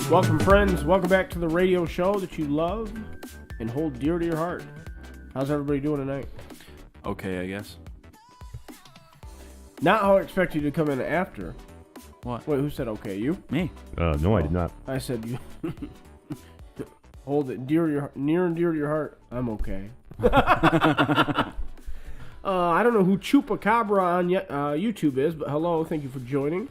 Welcome, friends. Welcome back to the radio show that you love and hold dear to your heart. How's everybody doing tonight? Okay, I guess. Not how I expect you to come in after. What? Wait, who said okay? You? Me. No, I did not. I said you. Hold it near and dear to your heart. I'm okay. I don't know who Chupacabra on YouTube is, but hello, thank you for joining.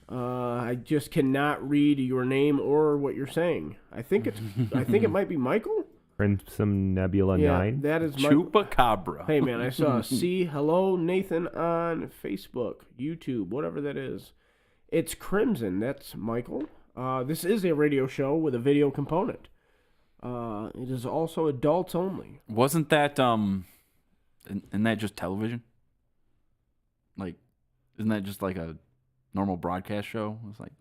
I just cannot read your name or what you're saying. I think it might be Michael. Crimson Nebula Yeah, 9. that is Chupacabra. Hey man, I saw hello Nathan on Facebook, YouTube, whatever that is. It's Crimson. That's Michael. This is a radio show with a video component. It is also adults only. Wasn't that isn't that just television? Like, isn't that just like a normal broadcast show? It's like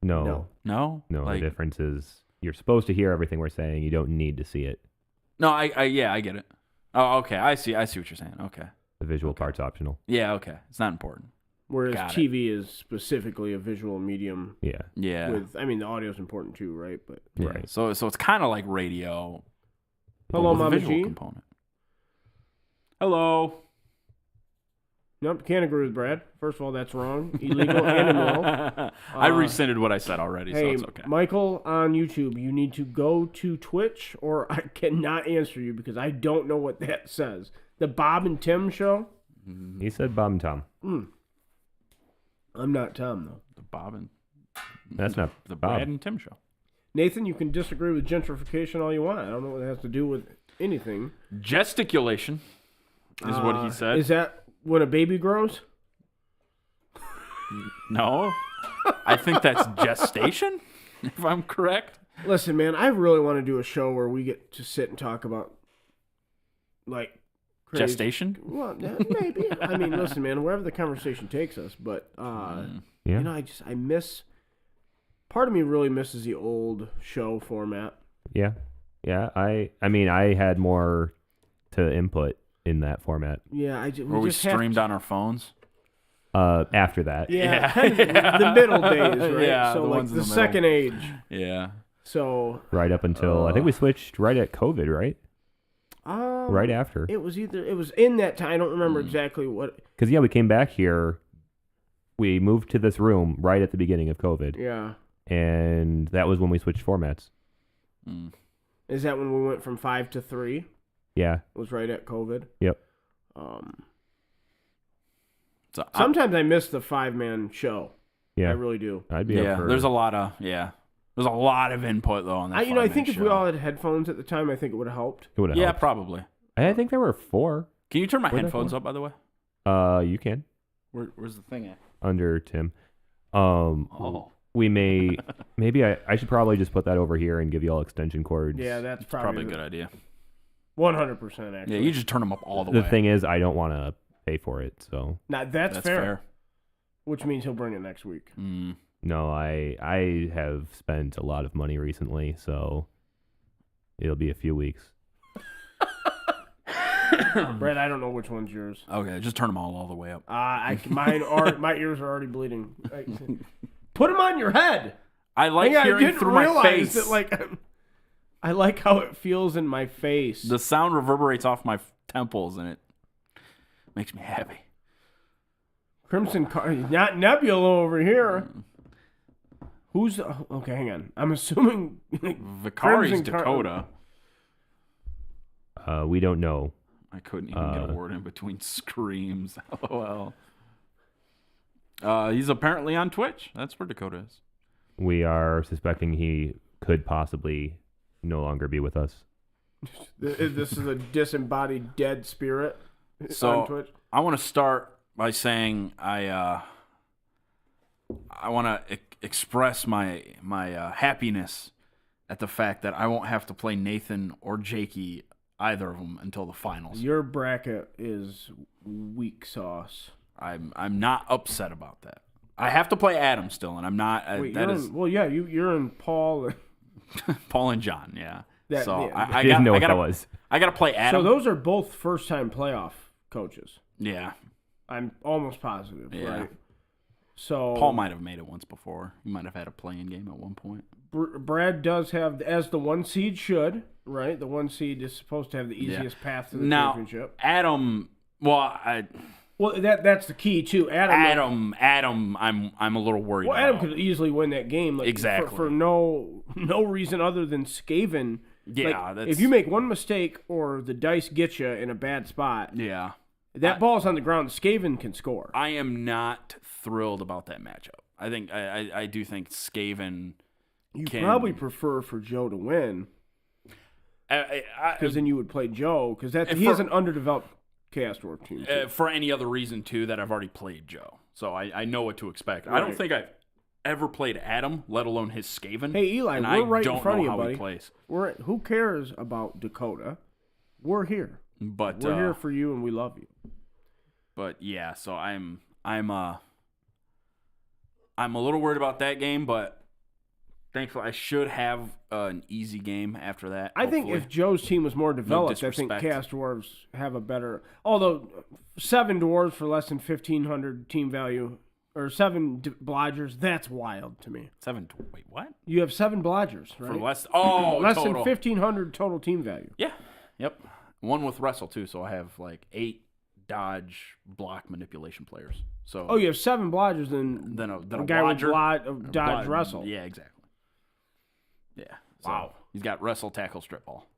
No. no. The difference is you're supposed to hear everything we're saying. You don't need to see it. No, I get it. Oh, okay. I see what you're saying. Okay. The visual part's optional. Yeah. Okay. It's not important. Whereas Got TV is specifically a visual medium. Yeah. Yeah. The audio is important too, right? But yeah. Right. So it's kind of like radio. Hello, with a Mama visual G. component. Hello. Nope, can't agree with Brad. First of all, that's wrong, illegal, and immoral. I rescinded what I said already, so Hey, it's okay. Michael on YouTube, you need to go to Twitch, or I cannot answer you because I don't know what that says. The Bob and Tim show. He said Bob and Tom. I'm not Tom though. The Bob and That's not the Bob. Brad and Tim show. Nathan, you can disagree with gentrification all you want. I don't know what it has to do with anything. Gesticulation is what he said. Is that when a baby grows? No, I think that's gestation, if I'm correct. Listen, man, I really want to do a show where we get to sit and talk about, like, crazy. Gestation? Well, yeah, maybe. I mean, listen, man, wherever the conversation takes us, but Yeah. I miss. Part of me really misses the old show format. Yeah. Yeah. I mean, I had more to input in that format. Yeah, Where we streamed on our phones. After that. Yeah, kind of the middle days, right? Yeah, so the like ones in the the second age. Yeah. So Right up until, I think we switched right at COVID, right? Right after. it was in that time. I don't remember exactly what. Because, yeah, we came back here. We moved to this room right at the beginning of COVID. Yeah. And that was when we switched formats. Is that when we went from 5 to 3? Yeah. It was right at COVID. Yep. So Sometimes I miss the 5-man show. Yeah. I really do. I'd be up for there's a lot of input though on that. I think if we show. all had headphones at the time, I think it would have helped. It would have Yeah, helped. probably. I think there were 4. Can you turn my Were there headphones 4? up, by the way? You can. Where's the thing at? Under Tim. Oh. We maybe I should probably just put that over here and give you all extension cords. Yeah, that's It's probably a good idea. 100% actually. Yeah, you just turn them up all the way. The thing is, I don't want to pay for it, so Now that's fair. fair. Which means he'll bring it next week. no, I have spent a lot of money recently, so it'll be a few weeks. Brad, I don't know which one's yours. Okay, just turn them all the way up. My ears are already bleeding. Put them on your head. I like I hearing didn't through my realize face. that, I like how it feels in my face. The sound reverberates off my temples, and it makes me happy. Crimson not Nebula over here. Who's okay? Hang on. I'm assuming Vicari's Crimson Dakota. We don't know. I couldn't even get a word in between screams. LOL. He's apparently on Twitch. That's where Dakota is. We are suspecting he could possibly no longer be with us. this is a disembodied dead spirit on So Twitch. I want to start by saying I want to express my happiness at the fact that I won't have to play Nathan or Jakey, either of them, until the finals. Your bracket is weak sauce. I'm not upset about that. I have to play Adam still, and I'm not. Wait, you're in Paul. Paul and John. Yeah. I Didn't know what gotta, that was. I got to play Adam. So those are both first-time playoff coaches. Yeah. I'm almost positive, Yeah. right? So Paul might have made it once before. He might have had a play-in game at one point. Brad does have, as the 1 seed should, right? The 1 seed is supposed to have the easiest path to the championship. Adam, well, that's the key too. Adam, I'm a little worried. Well, about. Adam could easily win that game, like, exactly for no reason other than Skaven. Yeah, like, if you make one mistake or the dice get you in a bad spot, yeah, that ball's on the ground. Skaven can score. I am not thrilled about that matchup. I think I do think Skaven. You probably prefer for Joe to win, because then you would play Joe, because he has an underdeveloped Chaos Dwarf team. For any other reason too, that I've already played Joe, so I know what to expect. Right. I don't think I've ever played Adam, let alone his Skaven. Hey Eli, and we're right in front of you, buddy. He plays. Who cares about Dakota? We're here. But we're here for you, and we love you. But yeah, so I'm a little worried about that game, but thankfully I should have an easy game after that. I think if Joe's team was more developed, I think Chaos Dwarves have a better. Although 7 dwarves for less than 1,500 team value, or 7 blodgers, that's wild to me. 7? Wait, what? You have 7 blodgers, right? For less than total. 1,500 total team value. Yeah. Yep. One with wrestle too, so I have like 8 dodge block manipulation players. So you have 7 blodgers, then a guy blodger, with dodge wrestle. Yeah, exactly. Yeah. So wow. He's got wrestle, tackle, strip ball.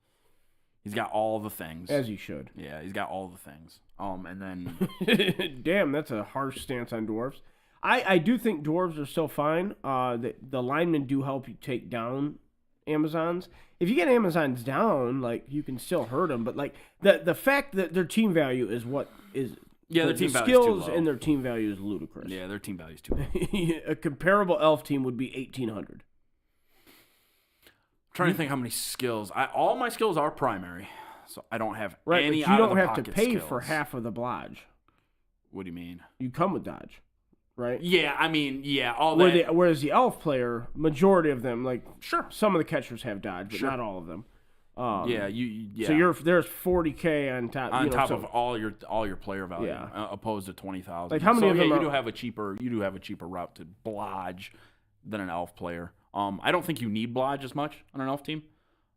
He's got all the things. As he should. Yeah, he's got all the things. And then damn, that's a harsh stance on dwarves. I do think dwarves are still fine. The linemen do help you take down Amazons. If you get Amazons down, like, you can still hurt them, but like the fact that their team value is what is their team value skills is too low. And their team value is ludicrous. Yeah, their team value is too low. A comparable elf team would be 1,800. I'm trying to think how many skills. All my skills are primary, so I don't have right, any. But you don't have to skills. pay for half of the blodge. What do you mean? You come with dodge, right? Yeah, I mean, yeah, all that. Whereas the elf player, majority of them, like, sure, some of the catchers have dodge, but not all of them. Yeah. So there's 40K on top. Of all your player value, yeah. Opposed to 20,000. Like, how many of them? You do have a cheaper route to blodge than an elf player. I don't think you need blodge as much on an elf team.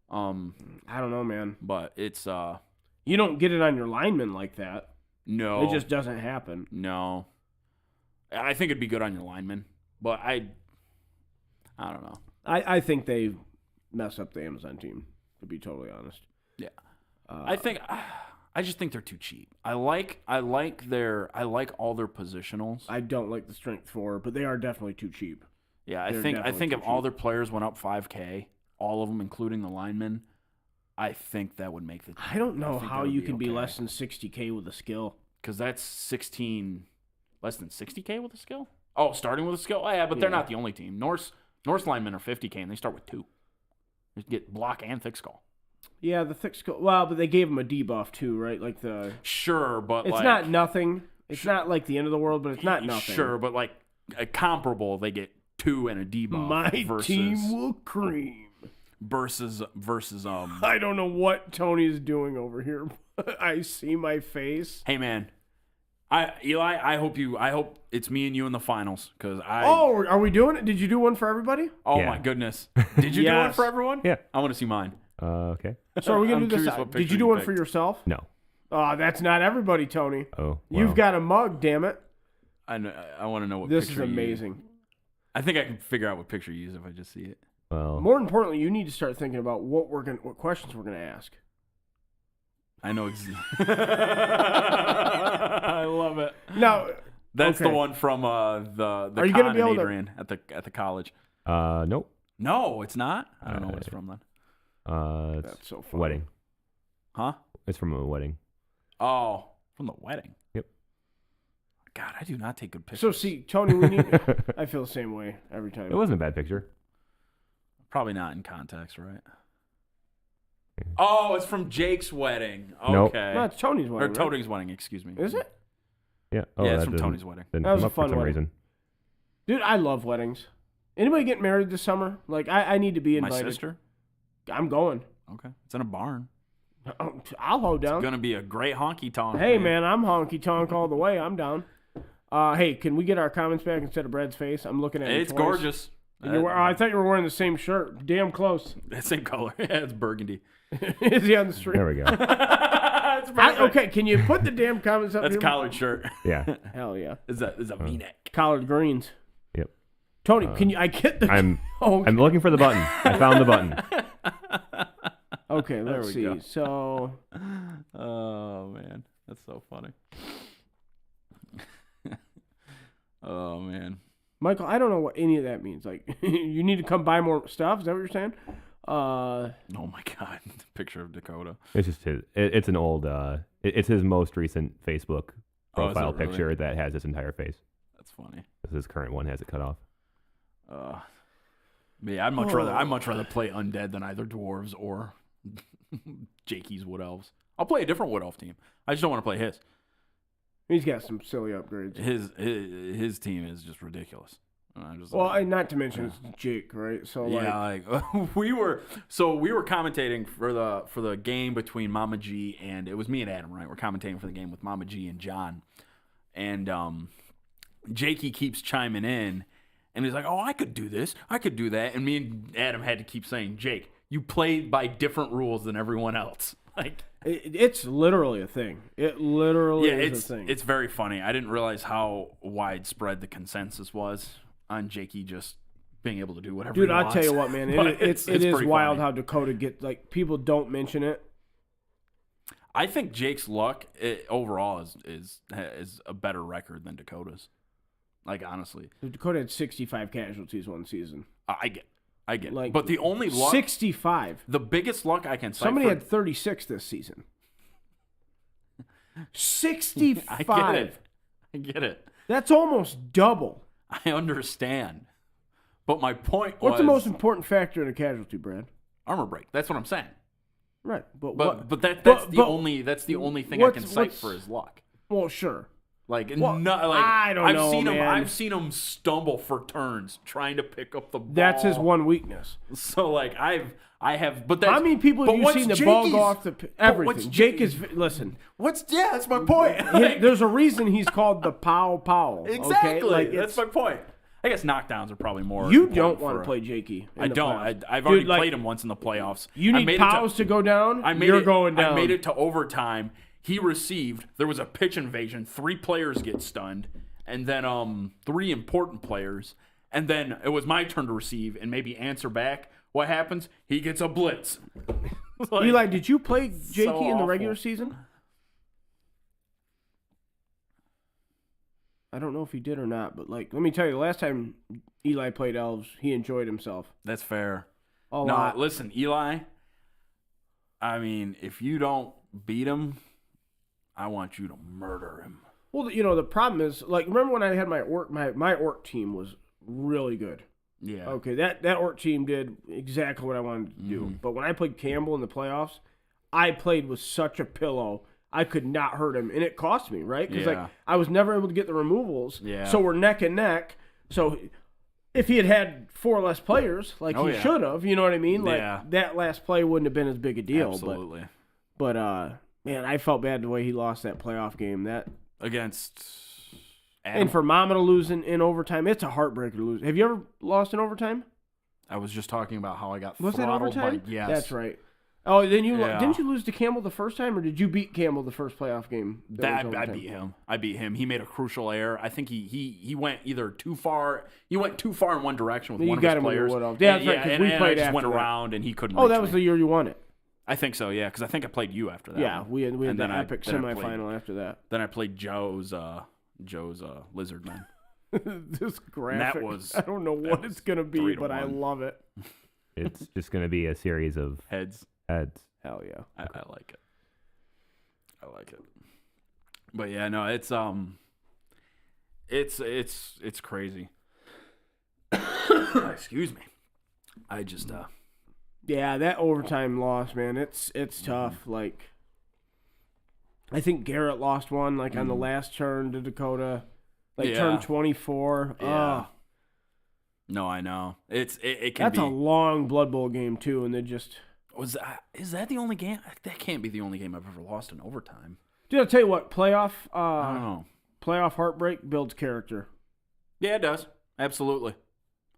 I don't know, man. But it's you don't get it on your linemen like that. No, it just doesn't happen. No, I think it'd be good on your linemen, but I don't know. I think they mess up the Amazon team, to be totally honest. Yeah, I just think they're too cheap. I like all their positionals. I don't like the strength 4, but they are definitely too cheap. Yeah, I think if all their players went up 5K, all of them, including the linemen, I think that would make the. I don't know how you can be less than 60K with a skill. Because that's 16, less than 60K with a skill. Oh, starting with a skill. Oh, yeah, but they're not the only team. Norse linemen are 50K, and they start with 2. They get block and thick skull. Yeah, the thick skull. Well, but they gave them a debuff too, right? Like Sure, but it's not nothing. It's not like the end of the world, but it's not nothing. Sure, but like a comparable, they get 2 and a debuff. My team will cream. Versus I don't know what Tony's doing over here. I see my face. Hey man, Eli, I hope it's me and you in the finals because Oh, are we doing it? Did you do one for everybody? Oh my goodness, did you do one for everyone? Yeah, I want to see mine. Okay. So are we gonna do this? Did you do one for yourself? No. Oh, that's not everybody, Tony. Oh, well. You've got a mug, damn it. I want to know what. This picture is amazing. I think I can figure out what picture you use if I just see it. Well, more importantly, you need to start thinking about what questions we're gonna ask. I know exactly. I love it. Now that's the one from the Are you gonna be able to Adrian at the college? Nope. No, it's not. I don't know what it's from then. That's so funny. Wedding. Huh? It's from a wedding. Oh, from the wedding. Yep. God, I do not take good pictures. So see, Tony, we need. I feel the same way every time. It wasn't a bad picture. Probably not in context, right? Oh, it's from Jake's wedding. Okay. Nope. No, it's Tony's wedding. Or Tony's wedding, excuse me. Is it? Yeah. Oh, yeah, it's from Tony's wedding. Didn't That was come a up fun for some wedding. reason. Dude, I love weddings. Anybody get married this summer? Like, I need to be invited. My sister? I'm going. Okay. It's in a barn. I'll hold down. It's going to be a great honky tonk. Hey, man, I'm honky tonk all the way. I'm down. Hey, can we get our comments back instead of Brad's face? I'm looking at it. It's gorgeous. I thought you were wearing the same shirt. Damn close. Same color. Yeah, it's burgundy. Is he on the street? There we go. Okay, can you put the damn comments up That's here? a collared shirt. Yeah. Hell yeah. Is a V-neck. Collard greens. Yep. Tony, can you? I get the. I'm okay. I'm looking for the button. I found the button. Okay, let's we see. go. So, Oh man, that's so funny. Oh man. Michael, I don't know what any of that means. Like, you need to come buy more stuff. Is that what you're saying? Oh my God, the picture of Dakota. It's just his. It's an old. It's his most recent Facebook Oh, is it profile really? picture that has his entire face. That's funny. His current one has it cut off. Yeah, I'd much rather play undead than either dwarves or Jakey's wood elves. I'll play a different wood elf team. I just don't want to play his. He's got some silly upgrades. His team is just ridiculous. Well, and not to mention it's Jake, right? So we were commentating for the game between Mama G and it was me and Adam, right? We're commentating for the game with Mama G and John, and Jakey keeps chiming in, and he's like, "Oh, I could do this, I could do that," and me and Adam had to keep saying, "Jake, you play by different rules than everyone else." Like it's literally a thing. It literally is a thing. It's very funny. I didn't realize how widespread the consensus was on Jakey just being able to do whatever. Dude, he I'll wants. tell you what, man. It is pretty wild funny. how Dakota get like people don't mention it. I think Jake's luck overall is a better record than Dakota's. Like honestly, Dakota had 65 casualties one season. I get. Like, But the only luck, 65. the biggest luck I can cite. Somebody for, had 36 this season. 65. I get it. That's almost double. I understand. But my point What's was the most important factor in a casualty, Brad? armor break. That's what I'm saying. Right, but That's the only thing I can cite for his luck. Well, sure. Like, I don't know, man. I've seen him stumble for turns trying to pick up the ball. That's his one weakness. So like I have, but that's How many people have you what's seen the ball Jakey's- go off the everything? Jake is listen. That's my point. There's a reason he's called the Pow Pow. Exactly. Okay? Like, That's my point. I guess knockdowns are probably more. you important don't want for to play Jakey. I don't. I've already played him once in the playoffs. You need Pows to go down. You're going down. I made it to overtime. He received. There was a pitch invasion. 3 players get stunned, and then 3 important players, and then it was my turn to receive and maybe answer back. What happens? He gets a blitz. Like, Eli, did you play Jakey so in the regular awful. season? I don't know if he did or not, but like, let me tell you, the last time Eli played elves, he enjoyed himself. That's fair. A lot. Listen, Eli. I mean, if you don't beat him, I want you to murder him. Well, the problem is, like, remember when I had my orc? My orc team was really good. Yeah. Okay, that orc team did exactly what I wanted to do. But when I played Campbell in the playoffs, I played with such a pillow. I could not hurt him, and it cost me, right? Because like I was never able to get the removals. Yeah. So we're neck and neck. So if he had 4 less players, like he should have, you know what I mean? Like that last play wouldn't have been as big a deal. Absolutely. But man, I felt bad the way he lost that playoff game. That against Adam. And for Mama to lose in overtime, it's a heartbreaker to lose. Have you ever lost in overtime? I was just talking about how I got Was that throttled overtime? by yes. That's right. Oh, then Yeah. didn't you lose to Campbell the first time, or did you beat Campbell the first playoff game? I beat him. I beat him. He made a crucial error. I think he went either too far. He went too far in one direction with You one got of him his with players. your wood off. Yeah, that's right, 'cause we and played I just after went that. around and he couldn't. Oh, reach that was me. the year you won it. I think so. Yeah, because I think I played you after that. Yeah, one. we had And the then epic then I played- semifinal after that. Then I played Joe's lizard man. This graphic, was- I don't know what it's gonna be, 3-1. but I love it. It's just going to be a series of Heads. heads. Hell yeah. I like it. I like it. But yeah, no, it's crazy. Excuse me. I just Yeah, that overtime loss, man. It's tough. Like, I think Garrett lost one like on the last turn to Dakota, like turn 24. Yeah. Oh, no, I know. It can that's be. a long Blood Bowl game too, and they just. Is that the only game? That can't be the only game I've ever lost in overtime. Dude, I'll tell you what, I don't know. playoff heartbreak builds character. Yeah, it does. Absolutely.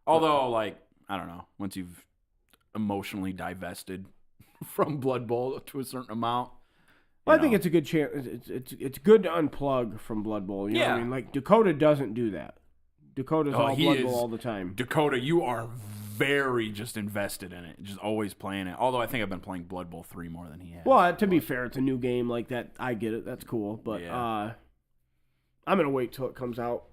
Although, like, I don't know, once you've emotionally divested from Blood Bowl to a certain amount. Well, I think it's a good chance. It's good to unplug from Blood Bowl. You know what I mean? Like, Dakota doesn't do that. Dakota's all Blood Bowl all the time. Dakota, you are very just invested in it, just always playing it. Although I think I've been playing Blood Bowl 3 more than he has. Well, to be fair, it's a new game like that. I get it. That's cool. But I'm going to wait till it comes out.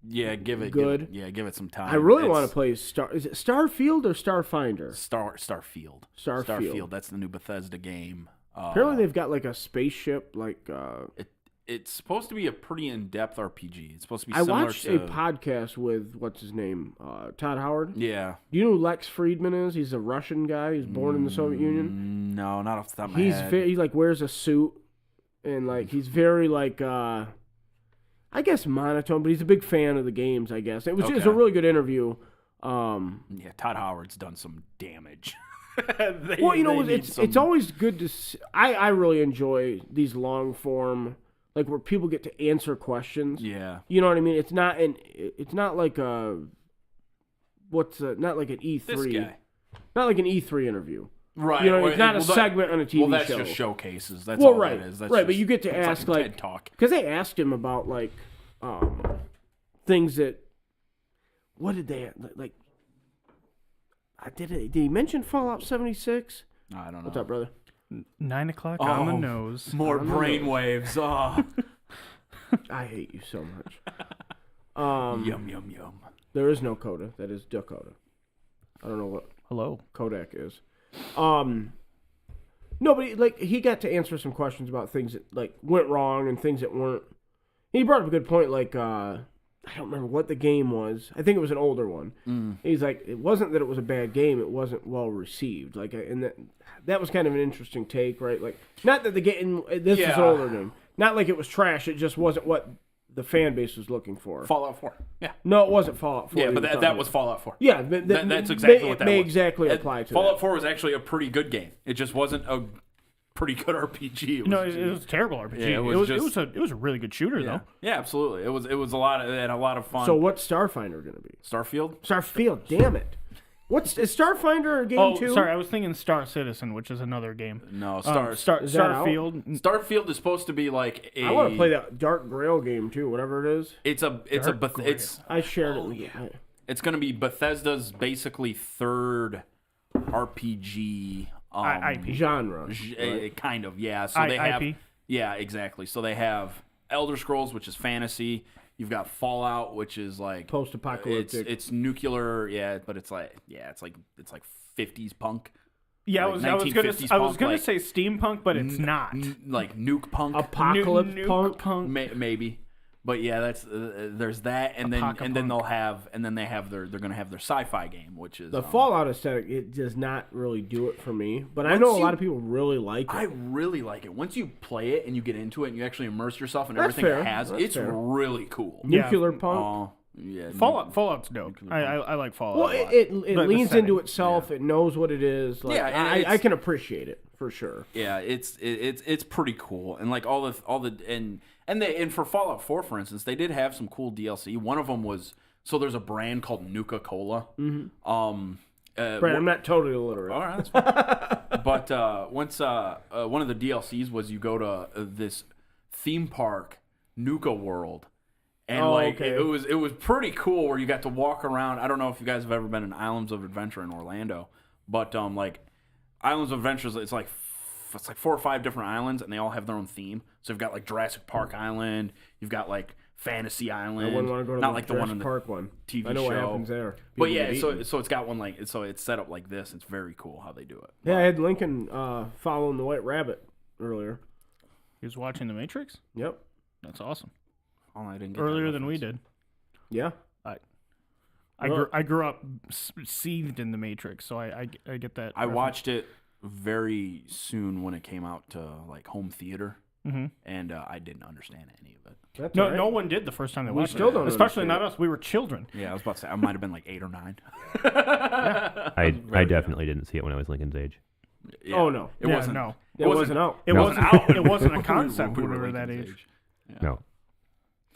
Yeah, give it some time. I really want to play Is it Starfield or Starfinder? Starfield. Starfield. That's the new Bethesda game. Apparently they've got like a spaceship, like it's supposed to be a pretty in-depth RPG. It's supposed to be I similar watched to a podcast with what's his name? Todd Howard. Yeah. Do you know who Lex Friedman is? He's a Russian guy. He's born in the Soviet Union. No, not off the top of my head. He like wears a suit and like he's very like I guess monotone, but he's a big fan of the games, I guess. It was a really good interview. Yeah, Todd Howard's done some damage. Well, you know, it's always good to see. I really enjoy these long form, like where people get to answer questions. Yeah. You know what I mean? It's not like not like an E3. This guy. Not like an E3 interview. Right. You know, it's not a segment on a TV show. Well, that's just showcases. That's all that is. That's but you get to ask like TED Talk. Because they asked him about like things that. What did they like? Did he mention Fallout 76? I don't know. What's up, brother? 9 o'clock on the nose. More brainwaves. Oh. I hate you so much. Yum, yum, yum. There is no Coda. That is Dakota. I don't know what Hello. Kodak is. No, but he got to answer some questions about things that like went wrong and things that weren't. He brought up a good point. Like I don't remember what the game was. I think it was an older one. He's like, it wasn't that it was a bad game. It wasn't well received. Like, and that was kind of an interesting take, right? Like, not that the game. This is an older game. Not like it was trash. It just wasn't what the fan base was looking for. Fallout 4. Yeah. No, it wasn't Fallout 4. Yeah, but that was Fallout 4. Yeah, that's exactly what that was. May exactly apply to Fallout 4 was actually a pretty good game. It just wasn't a pretty good RPG. It was a terrible RPG. Yeah, it was a really good shooter though. Yeah, absolutely. It was a lot of, it had a lot of fun. So what's Starfinder going to be? Starfield, damn it. Is Starfinder a game too? Oh, sorry, I was thinking Star Citizen, which is another game. No, Starfield. Starfield is supposed to be like a. I want to play that Dark Grail game too, whatever it is. I shared it. It's going to be Bethesda's basically third RPG IP genre, right? Kind of, yeah. So they have IP. Yeah, exactly. So they have Elder Scrolls, which is fantasy. You've got Fallout, which is like post-apocalyptic. It's nuclear, yeah, but it's like 50s punk. Yeah, like I was gonna say steampunk, but it's not. Like nuke punk, apocalypse punk, maybe. But yeah, that's there's that, and then they have they're gonna have their sci-fi game, which is the Fallout aesthetic. It does not really do it for me, but I know a lot of people really like it. I really like it. Once you play it and you get into it and you actually immerse yourself in everything it has, it's really cool. Nuclear punk. Yeah, Fallout's dope. I like Fallout. Well, it leans into itself. Yeah. It knows what it is. Like, yeah, I can appreciate it for sure. Yeah, it's pretty cool, and like all the and for Fallout 4, for instance, they did have some cool DLC. One of them was there's a brand called Nuka-Cola. Mm-hmm. Brand, I'm not totally illiterate. All right, that's fine. But once one of the DLCs was you go to this theme park, Nuka World. And it was pretty cool where you got to walk around. I don't know if you guys have ever been in Islands of Adventure in Orlando, but like Islands of Adventure, it's like 4 or 5 different islands, and they all have their own theme. So you've got like Jurassic Park Island, you've got like Fantasy Island. I wouldn't want to go to not like the Jurassic one in the Park one. TV show. I know what happens there. But yeah, so it's got one so it's set up like this. It's very cool how they do it. Yeah, I had Lincoln following the White Rabbit earlier. He was watching The Matrix? Yep. That's awesome. Oh, I didn't get earlier than we did. Yeah. I grew up seethed in The Matrix, so I get that. I watched it very soon when it came out to like home theater, and I didn't understand any of it. No one did the first time they watched it. We still don't, especially not us. We were children. Yeah, I was about to say I might have been like 8 or 9. Yeah. I definitely didn't see it when I was Lincoln's age. Yeah. Oh no, it wasn't. No, it wasn't out. It wasn't out. It wasn't a concept when we were that age. Yeah. No.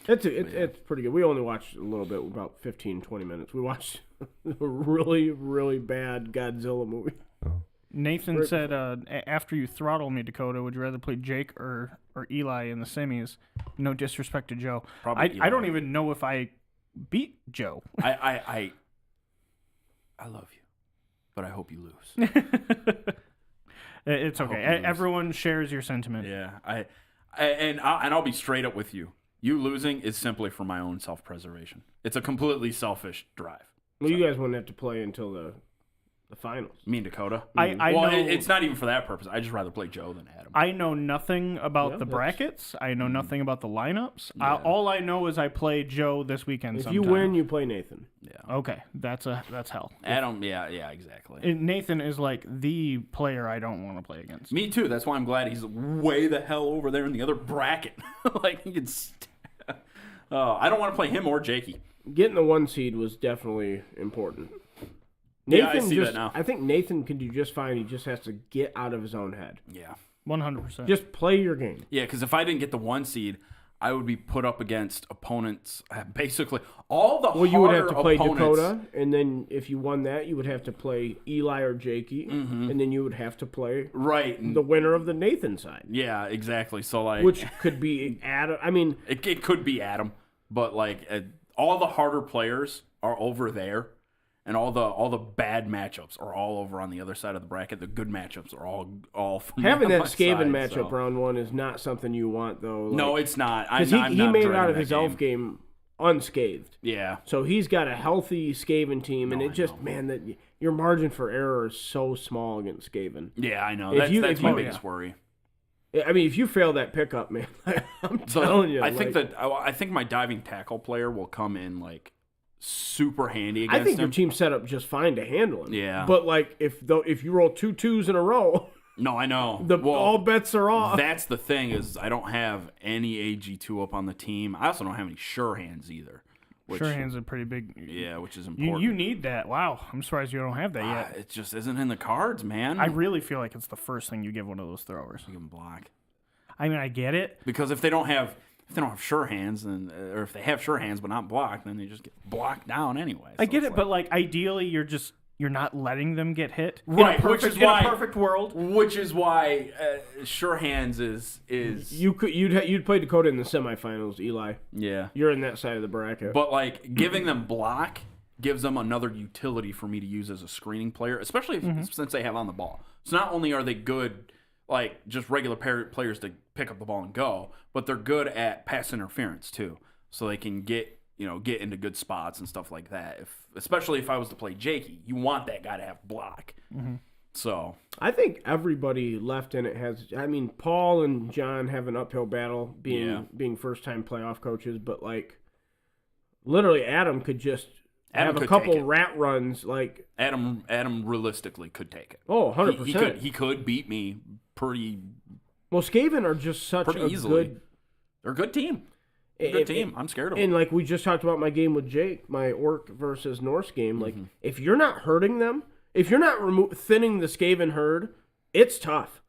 It's pretty good. We only watched a little bit, about 15, 20 minutes. We watched a really, really bad Godzilla movie. Nathan said, after you throttle me, Dakota, would you rather play Jake or Eli in the semis? No disrespect to Joe. Probably I don't even know if I beat Joe. I love you, but I hope you lose. It's okay. Everyone shares your sentiment. Yeah, I'll be straight up with you. You losing is simply for my own self-preservation. It's a completely selfish drive. Well, you guys wouldn't have to play until the finals. Me and Dakota. I know, it's not even for that purpose. I just rather play Joe than Adam. I know nothing about the brackets. I know nothing about the lineups. Yeah. All I know is I play Joe this weekend. If sometime. you win, you play Nathan. Yeah. Okay, that's hell. Adam. Yeah, exactly. And Nathan is like the player I don't want to play against. Me too. That's why I'm glad he's way the hell over there in the other bracket. Like he can. I don't want to play him or Jakey. Getting the 1 seed was definitely important. Yeah, I see that now. I think Nathan can do just fine. He just has to get out of his own head. Yeah. 100%. Just play your game. Yeah, because if I didn't get the 1 seed, I would be put up against opponents. Basically, all the Well, you would have to play opponents. Dakota, and then if you won that, you would have to play Eli or Jakey, and then you would have to play the winner of the Nathan side. Yeah, exactly. So like, which could be Adam. I mean, it could be Adam, but like all the harder players are over there. And all the bad matchups are all over on the other side of the bracket. The good matchups are all from having my that Skaven side, matchup round 1 is not something you want though. Like, no, it's not. Because he made it out of his elf game unscathed. Yeah. So he's got a healthy Skaven team, and that your margin for error is so small against Skaven. Yeah, I know. That's my biggest worry. I mean, if you fail that pickup, man, I'm telling you. I think my diving tackle player will come in like super handy against I think him. your team's set up just fine to handle him. Yeah. But like if you roll 2 2s in a row, no, I know. All bets are off. That's the thing is I don't have any AG2 up on the team. I also don't have any sure hands either. Sure hands are pretty big. Yeah, which is important. You need that. Wow, I'm surprised you don't have that yet. It just isn't in the cards, man. I really feel like it's the first thing you give one of those throwers. You can block. I mean, I get it. Because if they don't have sure hands, or if they have sure hands but not blocked, then they just get blocked down anyway. I get it, but like ideally, you're not letting them get hit. Right, which is why in a perfect world. Which is why sure hands is you'd play Dakota in the semifinals, Eli. Yeah, you're in that side of the bracket. But like giving them block gives them another utility for me to use as a screening player, especially since they have on the ball. So not only are they good, like just regular players to pick up the ball and go, but they're good at pass interference too, so they can get into good spots and stuff like that. Especially if I was to play Jakey, you want that guy to have block. So I think everybody left in it has. I mean, Paul and John have an uphill battle being first time playoff coaches, but like literally Adam could just have a couple rat runs. Like Adam realistically could take it. Oh, 100%. He could beat me pretty. Well, Skaven are just such a easily. They're a good team. Good team. I'm scared of them. And like we just talked about my game with Jake, my Orc versus Norse game. Like if you're not hurting them, if you're not thinning the Skaven herd, it's tough.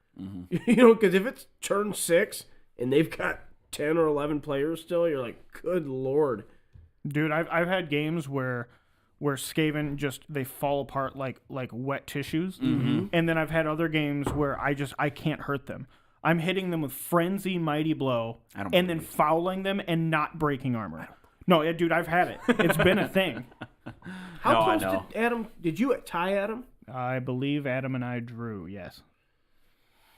Because if it's turn 6 and they've got 10 or 11 players still, you're like, good lord, dude. I've had games where Skaven they fall apart like wet tissues, and then I've had other games where I can't hurt them. I'm hitting them with Frenzy Mighty Blow and then fouling them and not breaking armor. No, dude, I've had it. It's been a thing. How close did Adam? Did you tie Adam? I believe Adam and I drew, yes.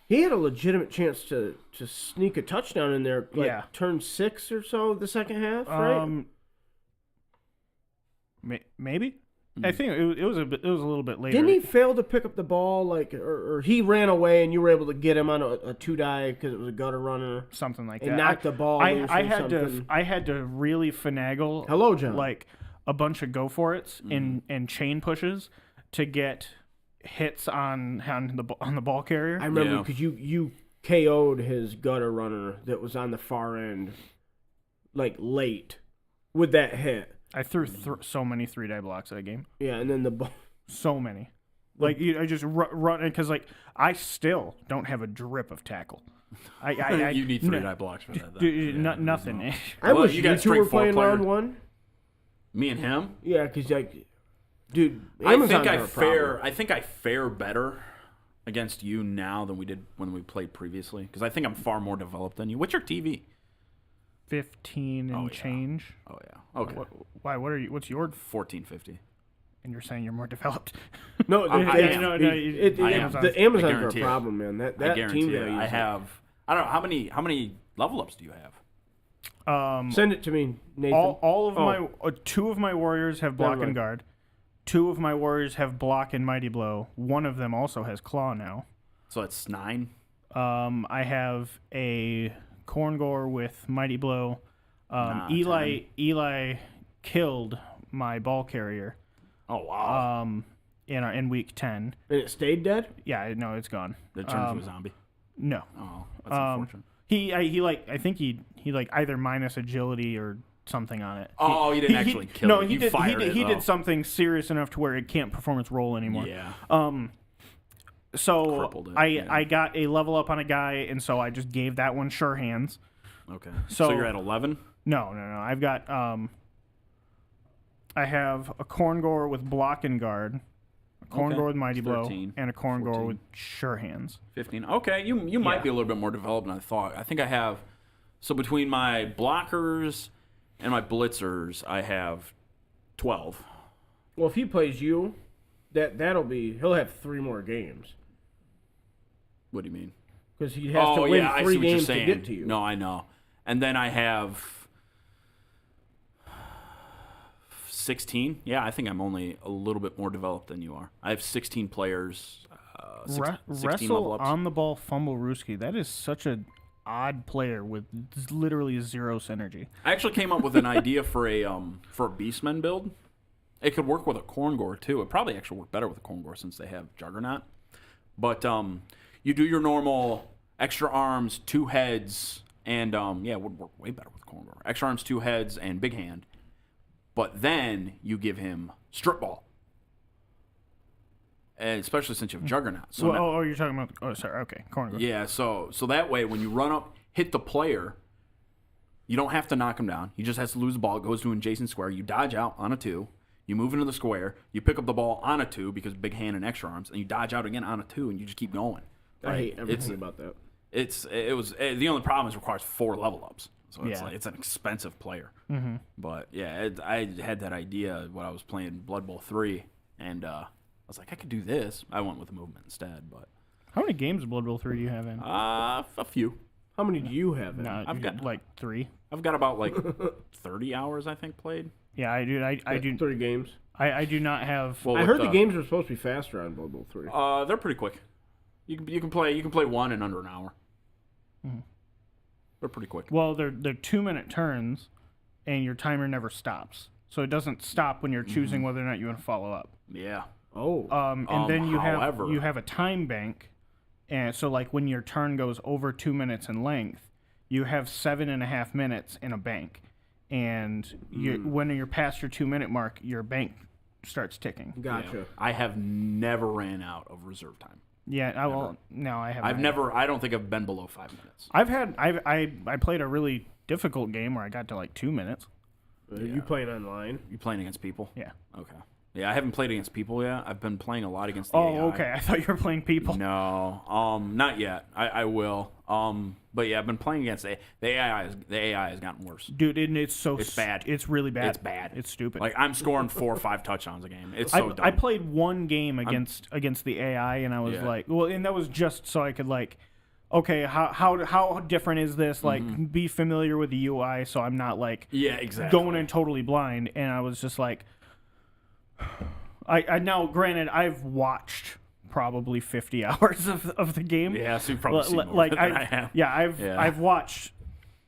He had a legitimate chance to sneak a touchdown in there, turn 6 or so the second half, right? Maybe. I think it was a little bit later. Didn't he fail to pick up the ball, or he ran away and you were able to get him on a 2-die because it was a gutter runner, something like that, and knocked the ball loose I had to really finagle. Hello, John. Like a bunch of go for it's and chain pushes to get hits on the ball carrier. I remember because you KO'd his gutter runner that was on the far end, like late, with that hit. I threw so many 3-die blocks that game. Yeah, and then the ball. So many. Like I just run because like I still don't have a drip of tackle. You need 3 die blocks for that. Nothing. I Well, wish you you got two were straight playing four-player. round one. Me and him. Yeah, because like, dude, I Amazon's think are a problem. I think I fare better against you now than we did when we played previously because I think I'm far more developed than you. What's your TV? 15 and change. Oh yeah. Okay. Why? What's your? 1450. And you're saying you're more developed? No, I am. the I Amazon's are a guarantee it. problem, man. I That guarantee team you. value. I have. I don't know how many level ups do you have? Send it to me, Nathan. All of my 2 of my warriors have block and guard. 2 of my warriors have block and mighty blow. 1 of them also has claw now. So it's 9. I have a Korngor with mighty blow. 10. Eli killed my ball carrier. Oh wow. In week 10. And it stayed dead. Yeah, no, it's gone. It turned into a zombie. No. Oh, that's unfortunate. I think he either minus agility or something on it. Oh, you didn't actually kill no, it. he You did. fired it, He though. did something serious enough to where it can't perform its role anymore. Yeah. So Crippled it, I got a level up on a guy, and so I just gave that one sure hands. Okay. So you're at 11. No. I've got I have a Korngor with block and guard, a Korngor with mighty blow, 13, and a Korngor 14. with sure hands. 15. Okay, you might be a little bit more developed than I thought. I think I have. So between my blockers and my blitzers, I have 12. Well, if he plays you, he'll have 3 more games What do you mean? because he has to win I 3 see what you're games to saying. get to you. No, I know. And then I have 16. Yeah, I think I'm only a little bit more developed than you are. I have 16 players. 16 level Wrestle ups. on the ball, fumble Ruski. That is such an odd player with literally 0 synergy. I actually came up with an idea for a Beastmen build. It could work with a Korngor too. It probably actually work better with a Korngor since they have Juggernaut. But you do your normal extra arms, 2 heads, and it would work way better with Korngor. Extra arms, 2 heads, and big hand. But then you give him strip ball. And especially since you have Juggernaut. So you're talking about... Oh, sorry. Okay, Korngor. yeah, so that way when you run up, hit the player, you don't have to knock him down. He just has to lose the ball. It goes to an adjacent square. You dodge out on a 2. You move into the square. You pick up the ball on a 2 because big hand and extra arms, and you dodge out again on a 2, and you just keep going. I hate everything about that. The only problem is it requires 4 level ups. So Yeah. it's an expensive player. Mm-hmm. But yeah, I had that idea when I was playing Blood Bowl 3, and I was like, I could do this. I went with the movement instead, but How many games of Blood Bowl 3 do you have in? a few. How many do you have? No, I've got- like 3. I've got about like 30 hours, I think, played. Yeah, I do. I do. 3 games. I do not have. Well, I with heard the games were supposed to be faster on Blood Bowl 3. They're pretty quick. You can play one in under an hour. Mm-hmm. They're pretty quick. Well, they're 2-minute turns, and your timer never stops. So it doesn't stop when you're choosing whether or not you want to follow up. Yeah. Oh. And then you however- have a time bank, and so like when your turn goes over 2 minutes in length, you have 7.5 minutes in a bank, and when you're past your 2-minute mark, your bank starts ticking. Gotcha. Yeah. I have never ran out of reserve time. Yeah, I have. I don't think I've been below 5 minutes. I played a really difficult game where I got to like 2 minutes. Are you playing online? You playing against people? Yeah. Okay. Yeah, I haven't played against people yet. I've been playing a lot against the AI. Oh, okay. I thought you were playing people. No, not yet. I will. But yeah, I've been playing against the AI. The AI has gotten worse. Dude, it's bad. It's really bad. It's bad. It's stupid. Like I'm scoring 4 or 5 touchdowns a game. It's so dumb. I played one game against the AI, and I was Yeah. like, well, and that was just so I could like, okay, how different is this? Like, be familiar with the UI, so I'm not like yeah, exactly. going in totally blind. And I was just like, I now granted I've watched probably 50 hours of the game. Yeah, so you've probably seen more like than I have. Yeah, Yeah. I've watched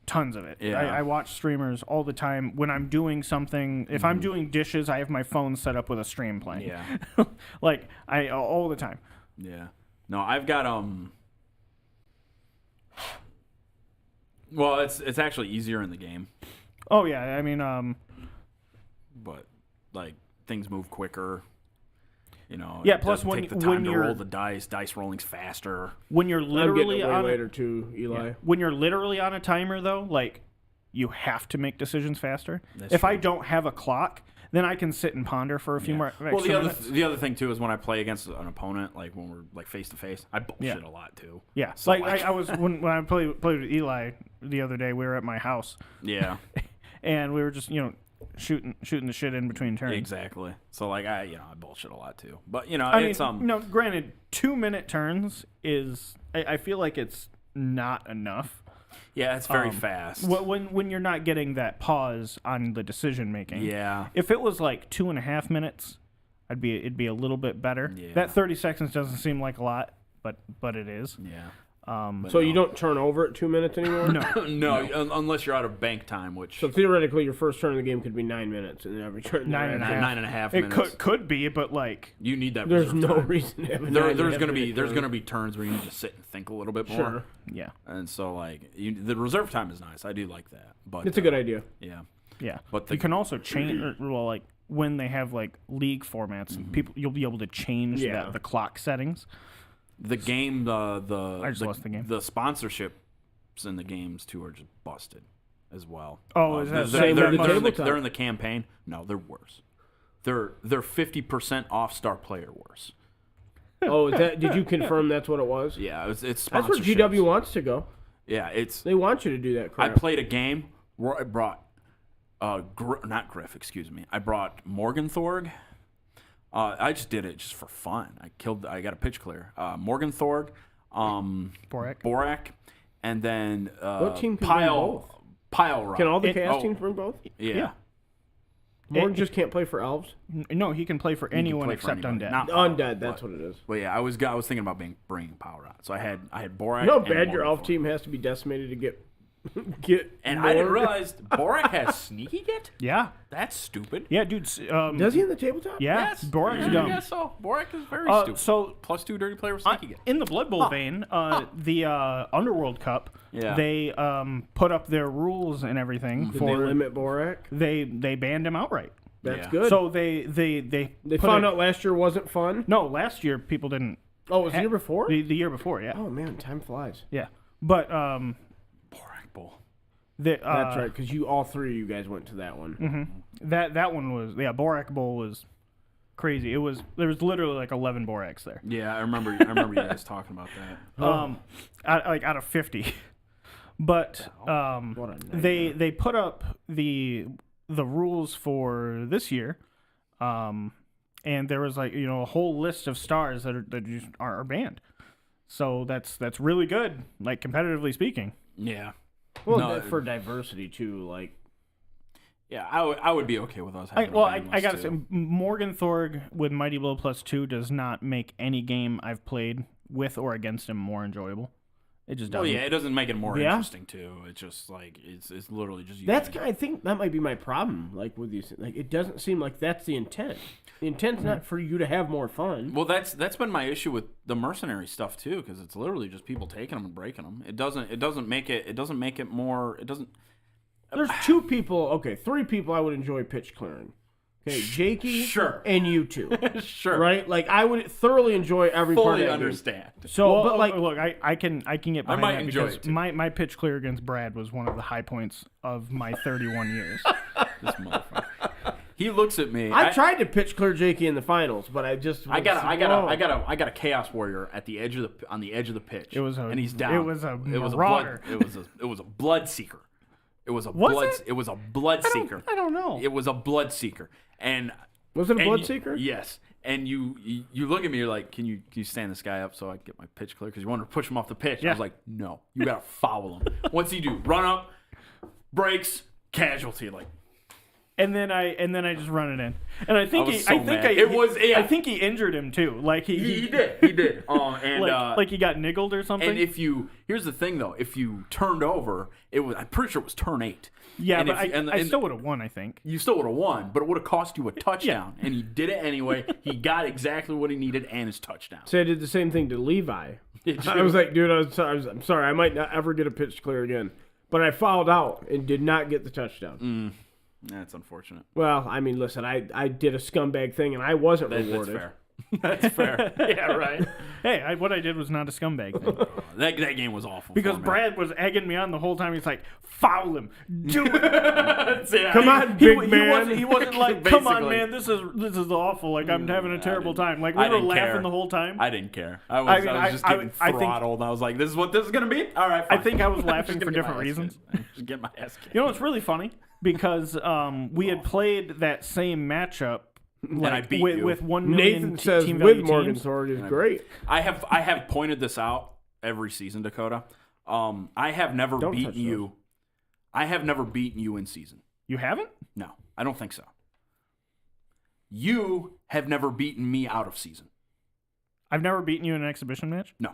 tons of it. Yeah. I watch streamers all the time when I'm doing something. If I'm doing dishes, I have my phone set up with a stream playing. Yeah. Like I all the time. Yeah. No, I've got Well, it's actually easier in the game, Oh yeah, I mean but like things move quicker. You know, Yeah, it plus doesn't when- take the when time to you're- roll the dice rolling's faster. When you're I'm literally getting it way on later too, Eli. when you're literally on a timer, though, like you have to make decisions faster. That's if I true. don't have a clock, then I can sit and ponder for a few more. Well, extra minutes. the other thing too is when I play against an opponent, like when we're like face to face, I bullshit a lot too. Yeah, So, like I was when I played with Eli the other day. We were at my house yeah, and we were just shooting the shit in between turns. exactly. So like I bullshit a lot too. But it's granted, 2-minute turns is I feel like it's not enough. yeah, it's very fast. When you're not getting that pause on the decision making. Yeah, If it was like 2.5 minutes, it'd be a little bit better. Yeah. That 30 seconds doesn't seem like a lot, but it is. yeah. So you don't turn over at 2 minutes anymore? No. Unless you're out of bank time, which So theoretically, your first turn of the game could be 9 minutes, and then every turn Nine and a half. 9.5 It minutes. could be, but like You need that. There's reserve no time. reason to have a There's 9.5 gonna be minute turn. turns where you need to sit and think a little bit more. Sure. yeah. And so like the reserve time is nice. I do like that. But It's a good idea. yeah. Yeah. But you can also change like when they have like league formats, you'll be able to change Yeah. the clock settings. The game, I just lost the game. The sponsorships in the games too are just busted, as well. Oh, is that same they're, with the they're, in the, tabletop? they're in the campaign. No, they're worse. They're 50% off star player worse. Oh, did you confirm that's what it was? Yeah, it's That's where sponsorships. GW wants to go. Yeah, it's. They want you to do that I crap. played a game where I brought, not Griff, excuse me. I brought Morgenthorg. I just did it just for fun. I got a pitch clear. Morgenthorg, Borak, and then What team can bring both? Pile Rock. Can all the It- chaos oh. teams bring both? Yeah. Morgan just can't play for elves? No, he can play for anyone play for except anybody. undead. Not Power, Undead, that's but- what it is. Well, yeah, I was thinking about bringing Power Rod. So I had Borak. You know how and bad your elf Morgenthorg. team has to be decimated to get And I didn't Morg? realize Borak has sneaky get. Yeah. That's stupid. Yeah, dude. Does he in the tabletop? Yeah, Yes. Borak's I dumb. guess so. Borak is very stupid. So +2 dirty player with sneaky get. in the Blood Bowl vein, the Underworld Cup, Yeah. they put up their rules and everything Did for they limit Borak? they banned him outright. That's Yeah. good. So they they put found it- out last year wasn't fun? No, last year people didn't. Oh, it was the year before? The year before, yeah, Oh, man, time flies. yeah. But Borak Bowl. the, That's right, because all three of you guys went to that one. that one was Borak Bowl was crazy. There was literally like 11 Boraks there. Yeah, I remember you guys talking about that. Out of 50. But What a nightmare. they put up the rules for this year, and there was like a whole list of stars that just are banned. So that's really good, like competitively speaking. Yeah. Well, No, for diversity, too, like... Yeah, I would be okay with us having I gotta say, Morgenthorg with Mighty Blow +2 does not make any game I've played with or against him more enjoyable. It just doesn't. Well, yeah, it doesn't make it more Yeah? interesting too. It's just like it's literally just That's I think that might be my problem. Like with these, like it doesn't seem like that's the intent. The intent's not for you to have more fun. Well, that's been my issue with the mercenary stuff too, because it's literally just people taking them and breaking them. It doesn't make it more. It doesn't. There's three people I would enjoy pitch clearing. Okay, Jakey, Sure. and you two, Sure. right? Like I would thoroughly enjoy every part of Fully that game. understand. So, Well, but like, look, I can get behind might that enjoy because it, too. my pitch clear against Brad was one of the high points of my 31 years. This motherfucker. He looks at me. I tried to pitch clear Jakey in the finals, but I just I got a chaos warrior at the edge of the pitch. And he's down. it was a marauder. It was a blood seeker. It was a blood seeker. I don't know. It was a blood seeker. And Was it a and blood you- seeker? Yes. And you look at me, you're like, can you stand this guy up so I can get my pitch clear? Because you wanted to push him off the pitch. I Yeah. was like, no, you gotta foul him. What's he do? Run up, breaks, casualty. Like, And then I just run it in. And I think was so mad. I think he injured him too. Like he did. And like he got niggled or something. and here's the thing though, if you turned over, I'm pretty sure it was turn 8. yeah, and but if you- I still would have won. I think. You still would have won, but it would have cost you a touchdown. And he did it anyway. He got exactly what he needed and his touchdown. So I did the same thing to Levi. Did I you? was like, dude, I'm sorry, I might not ever get a pitch clear again. But I fouled out and did not get the touchdown. That's unfortunate. Well, I mean, listen, I did a scumbag thing and I wasn't That's rewarded. fair. That's fair. Yeah, right. Hey, what I did was not a scumbag thing. That game was awful. Because for me. Brad was egging me on the whole time. He's like, foul him. Do it. Yeah, Come on, big man. He wasn't like, come on, Basically. man, this is awful. Like, I'm having a terrible time. Like, we I were didn't laughing care. the whole time. I didn't care. I was just getting I think- throttled. I was like, this is what this is going to be? All right, I fine. think I was I'm laughing just for gonna get different my ass reasons. kicked. Just get my ass kicked. You know, it's really funny because we had played that same matchup I beat with, you. with 1 million Nathan says team with value Morgan teams. Sword is great. I have pointed this out every season, Dakota. I have never Don't touch beaten you. I have never beaten you in season. You haven't? No, I don't think so. You have never beaten me out of season. I've never beaten you in an exhibition match. No,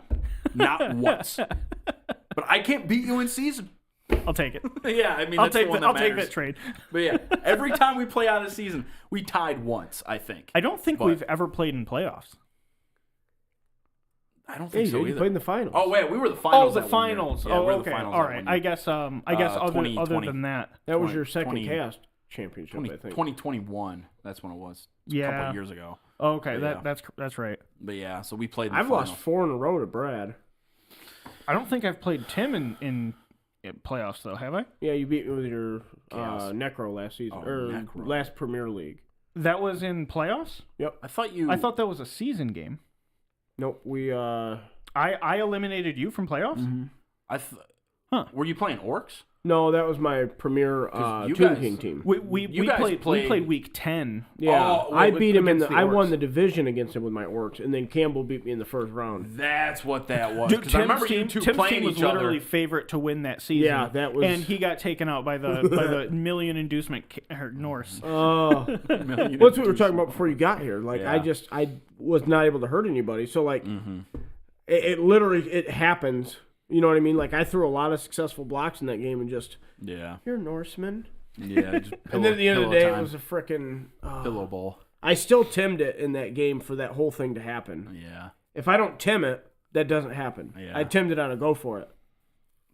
not once. But I can't beat you in season. I'll take it. Yeah, I mean, I'll that's take the one that. I'll take matters. that trade. But yeah, every time we play out of season, we tied once, I think. I don't think But- we've ever played in playoffs. I don't Yeah, think you so did. You either. played in the finals. Oh wait, we were the Oh, finals. the that one year. finals. Yeah, we Oh, were the okay. finals All that right. one I year. guess. Other 2020. than that. That was your second 20 cast championship, I think. 2021. That's when it was. It's a Yeah. couple of years ago. Oh, okay. Yeah. That's right. But yeah, so we played. In the I've lost final. 4 in a row to Brad. I don't think I've played Tim in playoffs though. Have I? Yeah, you beat me with your Chaos. Necro last season, Oh, or Necro. last Premier League. That was in playoffs. I thought you. I thought that was a season game. Nope, we I eliminated you from playoffs. Huh? Were you playing Orcs? no, that was my Premier you Toon guys- King team. We guys played week 10. Yeah, Oh, I with- beat him in against the. the I won Orcs. the division against him with my Orcs, and then Campbell beat me in the first round. That's what that was. Dude, 'Cause I remember you two Tim's playing team was each other. literally favorite to win that season. Yeah, that was- and he got taken out by the million inducement Norse. Oh, Million what's what we were talking about before you got here? Like Yeah. I was not able to hurt anybody, so like it literally it happens. You know what I mean? Like I threw a lot of successful blocks in that game, and just Yeah. you're Norseman. Yeah. Just And then at the end of the day, time. it was a frickin' pillow bowl. I still timmed it in that game for that whole thing to happen. Yeah. If I don't tim it, that doesn't happen. Yeah. I timmed it on a go for it.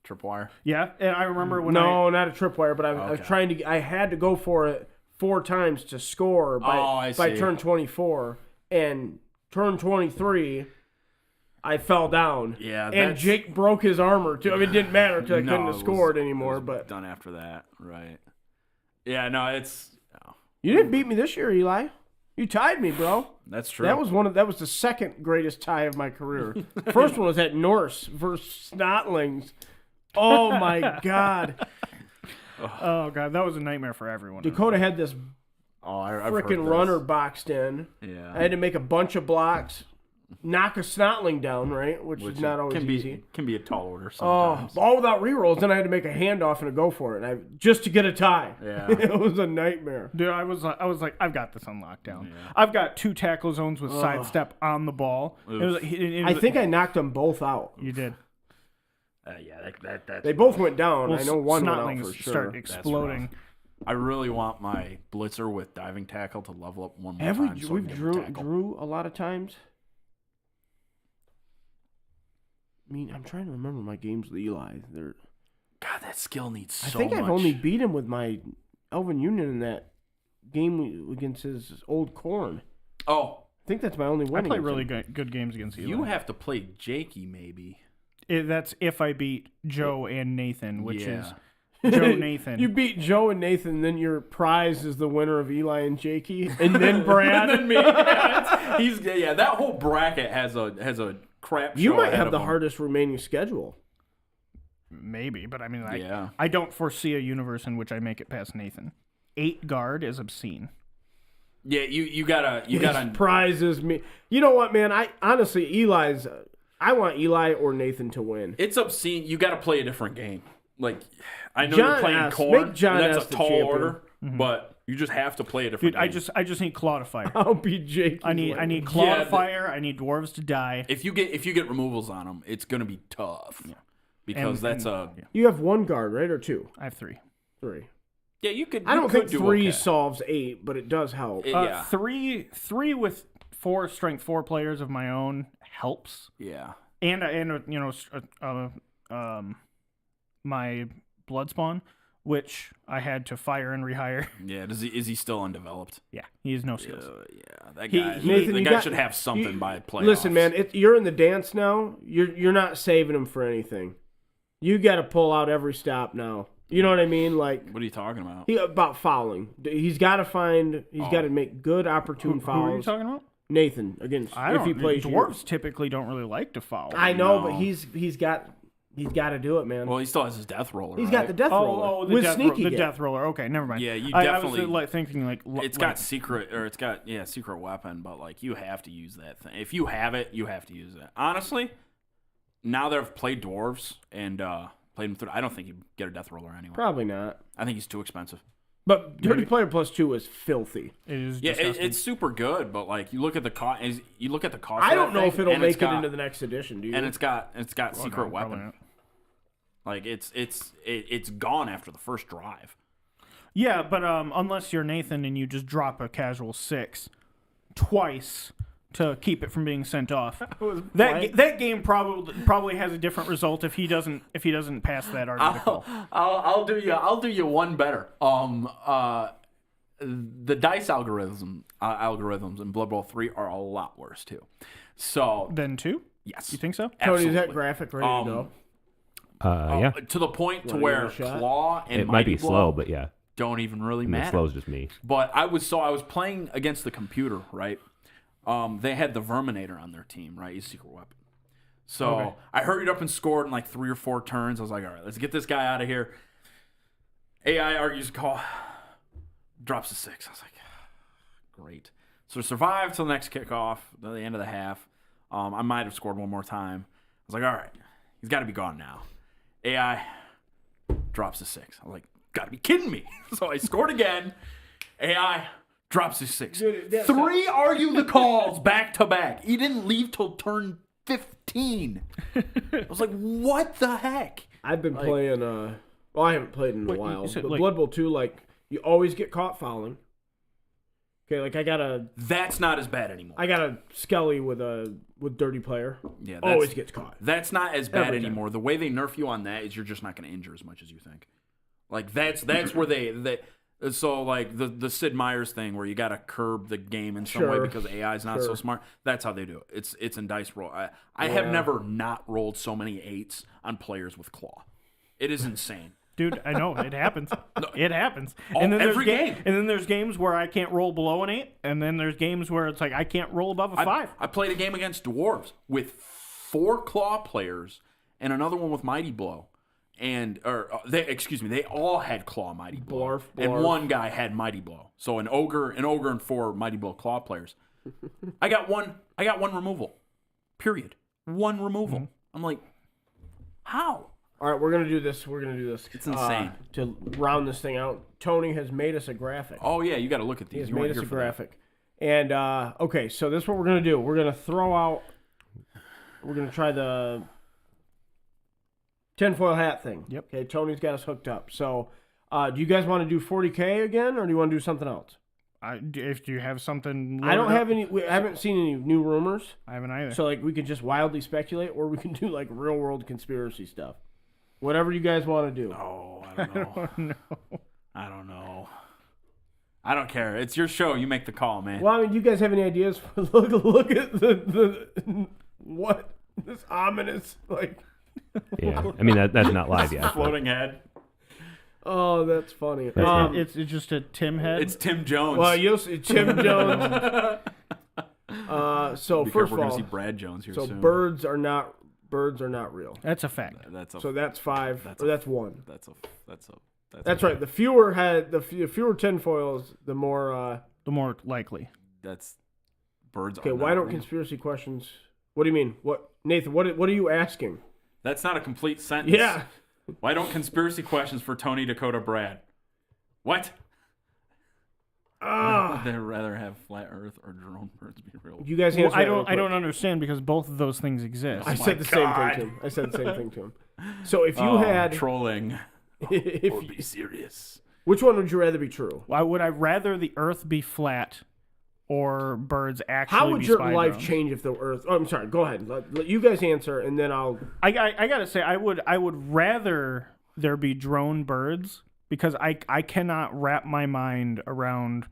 Tripwire. Yeah, and I remember when No, not a tripwire, but I was Okay. trying to. I had to go for it 4 times to score I by see. turn 24, and turn 23, I fell down. Yeah, and that's- Jake broke his armor too. I mean, it didn't matter because I No, couldn't have it was- scored it anymore. was But done after that, right? Yeah, no, it's you didn't beat me this year, Eli. You tied me, bro. that's true. That was the second greatest tie of my career. First one was at Norse versus Snotlings. Oh my God, oh god, that was a nightmare for everyone. Dakota had this I've heard freaking this. runner boxed in. Yeah, I had to make a bunch of blocks, knock a Snotling down, right, which is not always easy. Can be a tall order Oh, sometimes. all without rerolls. Then I had to make a handoff and a go for it, and just to get a tie. Yeah. It was a nightmare. Dude, I was like, I've got this on lockdown. I've got 2 tackle zones with sidestep on the ball. It was, I think I knocked them both out. you did. Yeah, that's They both went down. Well, I know one went out Snotlings for sure. start exploding. I really want my blitzer with diving tackle to level up one more Have time. we? so I We've can get a tackle. drew a lot of times. I mean, I'm trying to remember my games with Eli. God, that skill needs so I think much. I've only beat him with my Elvin Union in that game against his old corn. Oh, I think that's my only win. I play against really him. good games against Eli. you have to play Jakey maybe. That's if I beat Joe and Nathan, which Yeah. is Joe Nathan. You beat Joe and Nathan, then your prize is the winner of Eli and Jakey, and then Brad. And me. That whole bracket has a crap. You show might ahead have of the them. hardest remaining schedule. Maybe, but I mean, Yeah. I don't foresee a universe in which I make it past Nathan. 8 guard is obscene. Yeah, you gotta His prize is me. You know what, man? I honestly, Eli's. I want Eli or Nathan to win. It's obscene. You got to play a different game. Like, I know John you're playing S. corn. Make John and that's S. a the tall champion. order, but you just have to play a different Dude, game. I just need Claudifier. I'll be Jakey. I need Yeah, Claudifier. I need dwarves to die. If you get removals on them, it's gonna be tough. Yeah. Because And- that's yeah. You have 1 guard, right, or 2? I have 3. 3. yeah. You could. I don't you think could do 3 okay. solves 8, but it does help. Yeah. 3 with 4 strength 4 players of my own helps. Yeah. And you know, my blood spawn. which I had to fire and rehire. Yeah, is he still undeveloped? Yeah, he has no skills. Yeah, that guy. Nathan, the you guy got- should have something by playoffs. Listen, man, you're in the dance now. You're not saving him for anything. You got to pull out every stop now. You know what I mean? Like, What are you talking about? about fouling. He's got to find. He's got to make good, opportune Who are you fouls. talking about? Nathan against I if don't. he plays you. Dwarves typically don't really like to foul. I know, No. but he's got to do it, man. Well, he still has his death roller. He's right? got the death roller the with death sneaky the get. death roller. Okay, never mind. Yeah, you I definitely- was thinking like It's got secret, or it's got secret weapon, but like you have to use that thing. If you have it, you have to use it. Honestly, now that I've played dwarves and played them through, I don't think you get a death roller anyway. Probably not. I think he's too expensive. But Dirty Player Plus 2 is filthy. It is Yeah, disgusting. it's super good, but like you look at the cost. You look at the cost. I of don't that know if thing, it'll and it's make it got- into the next edition, do you? And it's got secret no, probably weapon. not. Like it's gone after the first drive. Yeah, but unless you're Nathan and you just drop a casual 6 twice to keep it from being sent off, that game probably has a different result if he doesn't pass that article. I'll do you one better. The dice algorithms in Blood Bowl 3 are a lot worse too. So Then 2? yes, You think so? Tony, is that absolutely. graphic ready to go? Yeah. To the point to Wanna where give it a shot? Claw and It might be Mighty Blow slow, but yeah. don't even really I mean, matter. slow is just me. But I was playing against the computer, right? They had the Verminator on their team, right? His secret weapon. So Okay. I hurried up and scored in like 3 or 4 turns. I was like, all right, let's get this guy out of here. AI argues a call, drops a 6. I was like, great. So survive till the next kickoff, to the end of the half. I might have scored one more time. I was like, all right, he's got to be gone now. AI drops a 6. I'm like, gotta be kidding me. So I scored again. AI drops a 6. Dude, that's 3 argue the calls back to back. He didn't leave till turn 15. I was like, what the heck? I've been playing. Well, I haven't played in a while. you said, But like- Blood Bowl 2, like you always get caught fouling. Okay, like I got That's not as bad anymore. a Skelly with Dirty Player. Yeah, Always gets caught. That's not as bad Every time. anymore. The way they nerf you on that is you're just not going to injure as much as you think. Like that's where they so like the Sid Meier's thing where you got to curb the game in some way Sure. because AI is not so Sure. smart. That's how they do it. It's in dice roll. I have never not rolled so many 8s on players with claw. It is insane. Dude, I know it happens. It happens. Every game. And then there's games where I can't roll below an 8, and then there's games where it's like I can't roll above a 5. I played a game against dwarves with 4 claw players and another one with Mighty Blow. And they all had claw Mighty Blow. Blarf, And blarf. one guy had Mighty Blow. So an ogre and 4 Mighty Blow claw players. I got one removal. Period. One removal. I'm like, how? All right, we're gonna do this. It's insane. To round this thing out, Tony has made us a graphic. Oh yeah, you got to look at He these. has You weren't made us here a for that. graphic. And okay, so this is what we're gonna do. We're gonna throw out. We're gonna try the tinfoil hat thing. Yep. Okay, Tony's got us hooked up. So, do you guys want to do 40K again, or do you want to do something else? If you have something, I don't loaded have up, any. I haven't seen any new rumors. I haven't either. So like we can just wildly speculate, or we can do like real world conspiracy stuff. Whatever you guys want to do. Oh, I don't know. no. I don't know. I don't care. It's your show. You make the call, man. Well, I mean, do you guys have any ideas? Look at the what this ominous like. Yeah. I mean, that's not live yet. Floating head. Oh, that's funny. That's It's just a Tim head. It's Tim Jones. Well, you'll see Tim Jones. So Be first careful, of we're all, gonna see Brad Jones here so soon. birds are not real. That's a fact. That's a. So that's 5. That's or a- that's 1. That's Right. The fewer tinfoils, the more. The more likely. That's birds. Okay. are Why not don't real. conspiracy questions? What do you mean? What, Nathan? What are you asking? That's not a complete sentence. Yeah. Why don't conspiracy questions for Tony Dakota Brad? What? Ah. They'd rather have flat Earth or drone birds be real. You guys Well, answer I that real don't. I quick. don't understand because both of those things exist. I my said the same God. thing to him. I said the same thing to him. So if you Oh, had, trolling. if Or you- be serious. which one would you rather be true? Why would I rather the Earth be flat or birds actually? How would be your spy life drones? change if the Earth? Oh, I'm sorry. Go ahead. Let you guys answer, and then I'll. I gotta say, I would rather there be drone birds because I cannot wrap my mind around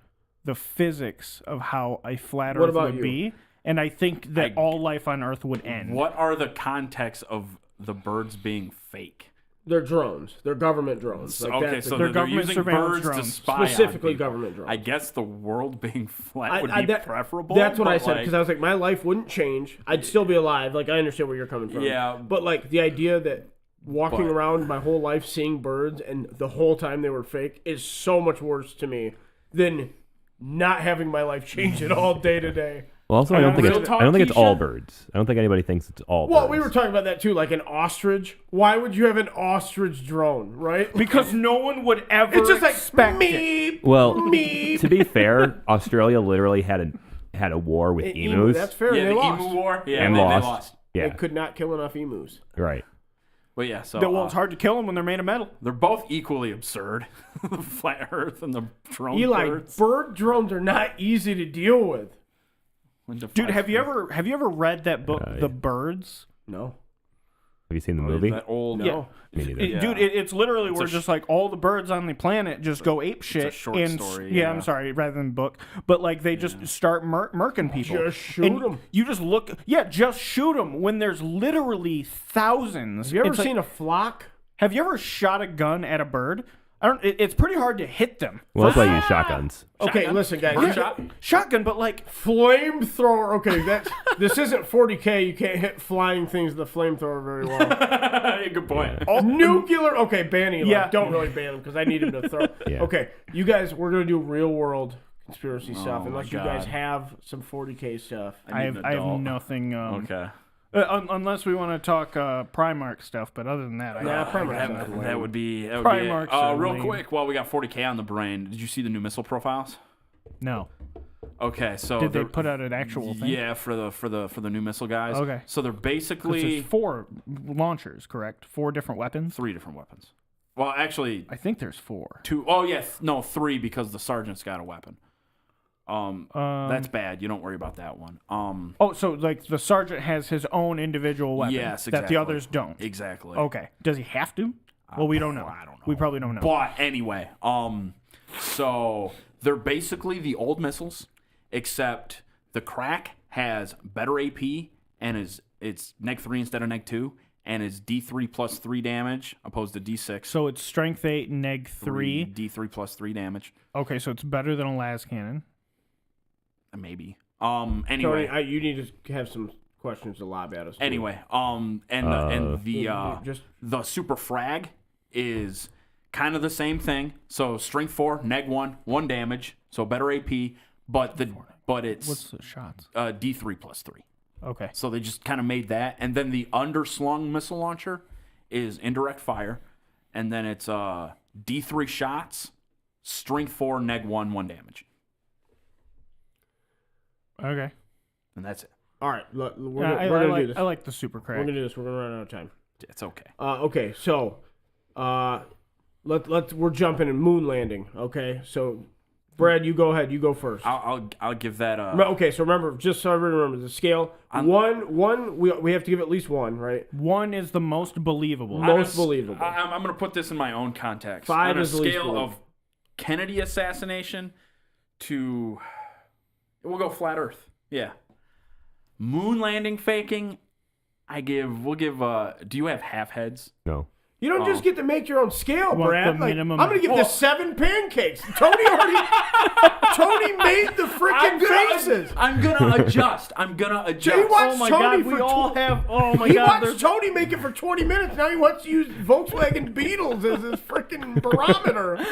the physics of how a flat What Earth about would you? be, and I think that all life on Earth would end. What are the contexts of the birds being fake? They're drones. They're government drones. So, Like, okay, that's so the- they're government using surveillance birds to drones. spy Specifically on people. government drones. I guess the world being flat would be that- preferable. That's what but, I said, because I was like, my life wouldn't change. I'd still be alive. Like, I understand where you're coming from. Yeah. But, like, the idea that walking But- around my whole life seeing birds and the whole time they were fake is so much worse to me than not having my life change at all day to day. Well, also, I don't think real it's. talk, I don't think it's all Keisha? birds. I don't think anybody thinks it's all. Well, birds. we were talking about that too, like an ostrich. Why would you have an ostrich drone, right? Because no one would ever It's just like expect it. meep, Well, meep. to be fair, Australia literally had a war with emus. That's fair. Yeah, they the lost. emu war. Yeah, and they lost. lost. Yeah, They could not kill enough emus. right. But yeah, so Well, it's hard to kill them when they're made of metal. they're both equally absurd. The flat Earth and the drone Eli, birds. bird drones are not easy to deal with. Dude, have you ever read that book, The Birds? No. Have you seen the movie? That old. No. Me neither. Yeah. Dude, it's literally where a just like all the birds on the planet just go ape shit. short and story, yeah, yeah. I'm sorry, rather than book, but like they just start murking people. Just shoot And 'em. You just look, just shoot them when there's literally thousands. Have you ever It's like- seen a flock? Have you ever shot a gun at a bird? It's pretty hard to hit them. Well, that's why you use shotguns. Okay, Shotgun? listen, guys. Birdshot? Shotgun, but like Flamethrower. Okay, this isn't 40K. You can't hit flying things with a flamethrower very well. Good point. Nuclear. Okay, ban Eli. Yeah. Don't really ban him because I need him to throw. Yeah. Okay, you guys, we're gonna do real world conspiracy stuff. my Unless you guys God. have some 40K stuff. I need have an adult. nothing. Okay. Unless we want to talk Primark stuff, but other than that, I Nah, Primark's That, not lame. that would be. That would Primark's be it. are Real lame. quick, while we got 40K on the brain, did you see the new missile profiles? no. Okay, so Did they they're- put out an actual thing? Yeah, for the new missile guys. Okay. So they're 'Cause basically there's 4 launchers, correct? 4 different weapons. 3 different weapons. Well, actually, I think there's 4. 2. Oh yeah, no, 3 because the sergeant's got a weapon. That's bad. You don't worry about that one. Oh, so like the sergeant has his own individual weapon Yes, that the exactly. others don't. Exactly. Okay. Does he have to? Well, we don't know. I don't know. We probably don't know. But anyway, so they're basically the old missiles, except the crack has better AP and it's neg 3 instead of neg 2, and is D3 plus 3 damage opposed to D6. So it's strength 8, neg 3. D3 plus 3 damage, Okay, so it's better than a las cannon. maybe. Tony, Anyway, you need to have some questions to lob at us. too. anyway, and the just the super frag is kind of the same thing. So strength 4, neg 1 damage, so better AP, but it's What's the shots? D3 plus 3. Okay. So they just kind of made that, and then the underslung missile launcher is indirect fire, and then it's D3 shots, strength 4, neg 1 damage, Okay. and that's it. all right. We're I gonna like, do this. I like the super We're crack. gonna do this. We're gonna run out of time. It's okay. Okay, so we're jumping in moon landing. Okay, so Brad, you go ahead. You go first. I'll give that Okay, so remember, just so everyone remembers, the scale one. We have to give at least 1, right? 1 is the most believable. Most believable. I'm going to put this in my own context. 5 on a is the least scale believable. of Kennedy assassination to, we'll go flat Earth. Yeah. Moon landing faking. We'll give. Do you have half heads? No. You don't just get to make your own scale, Want Brad. the Like, minimum- I'm gonna give this 7 pancakes. Tony made the freaking faces. I'm gonna adjust. He watched Oh my Tony god, we for all have. Oh my He god, watched Tony make it for 20 minutes. Now he wants to use Volkswagen Beetles as his freaking barometer.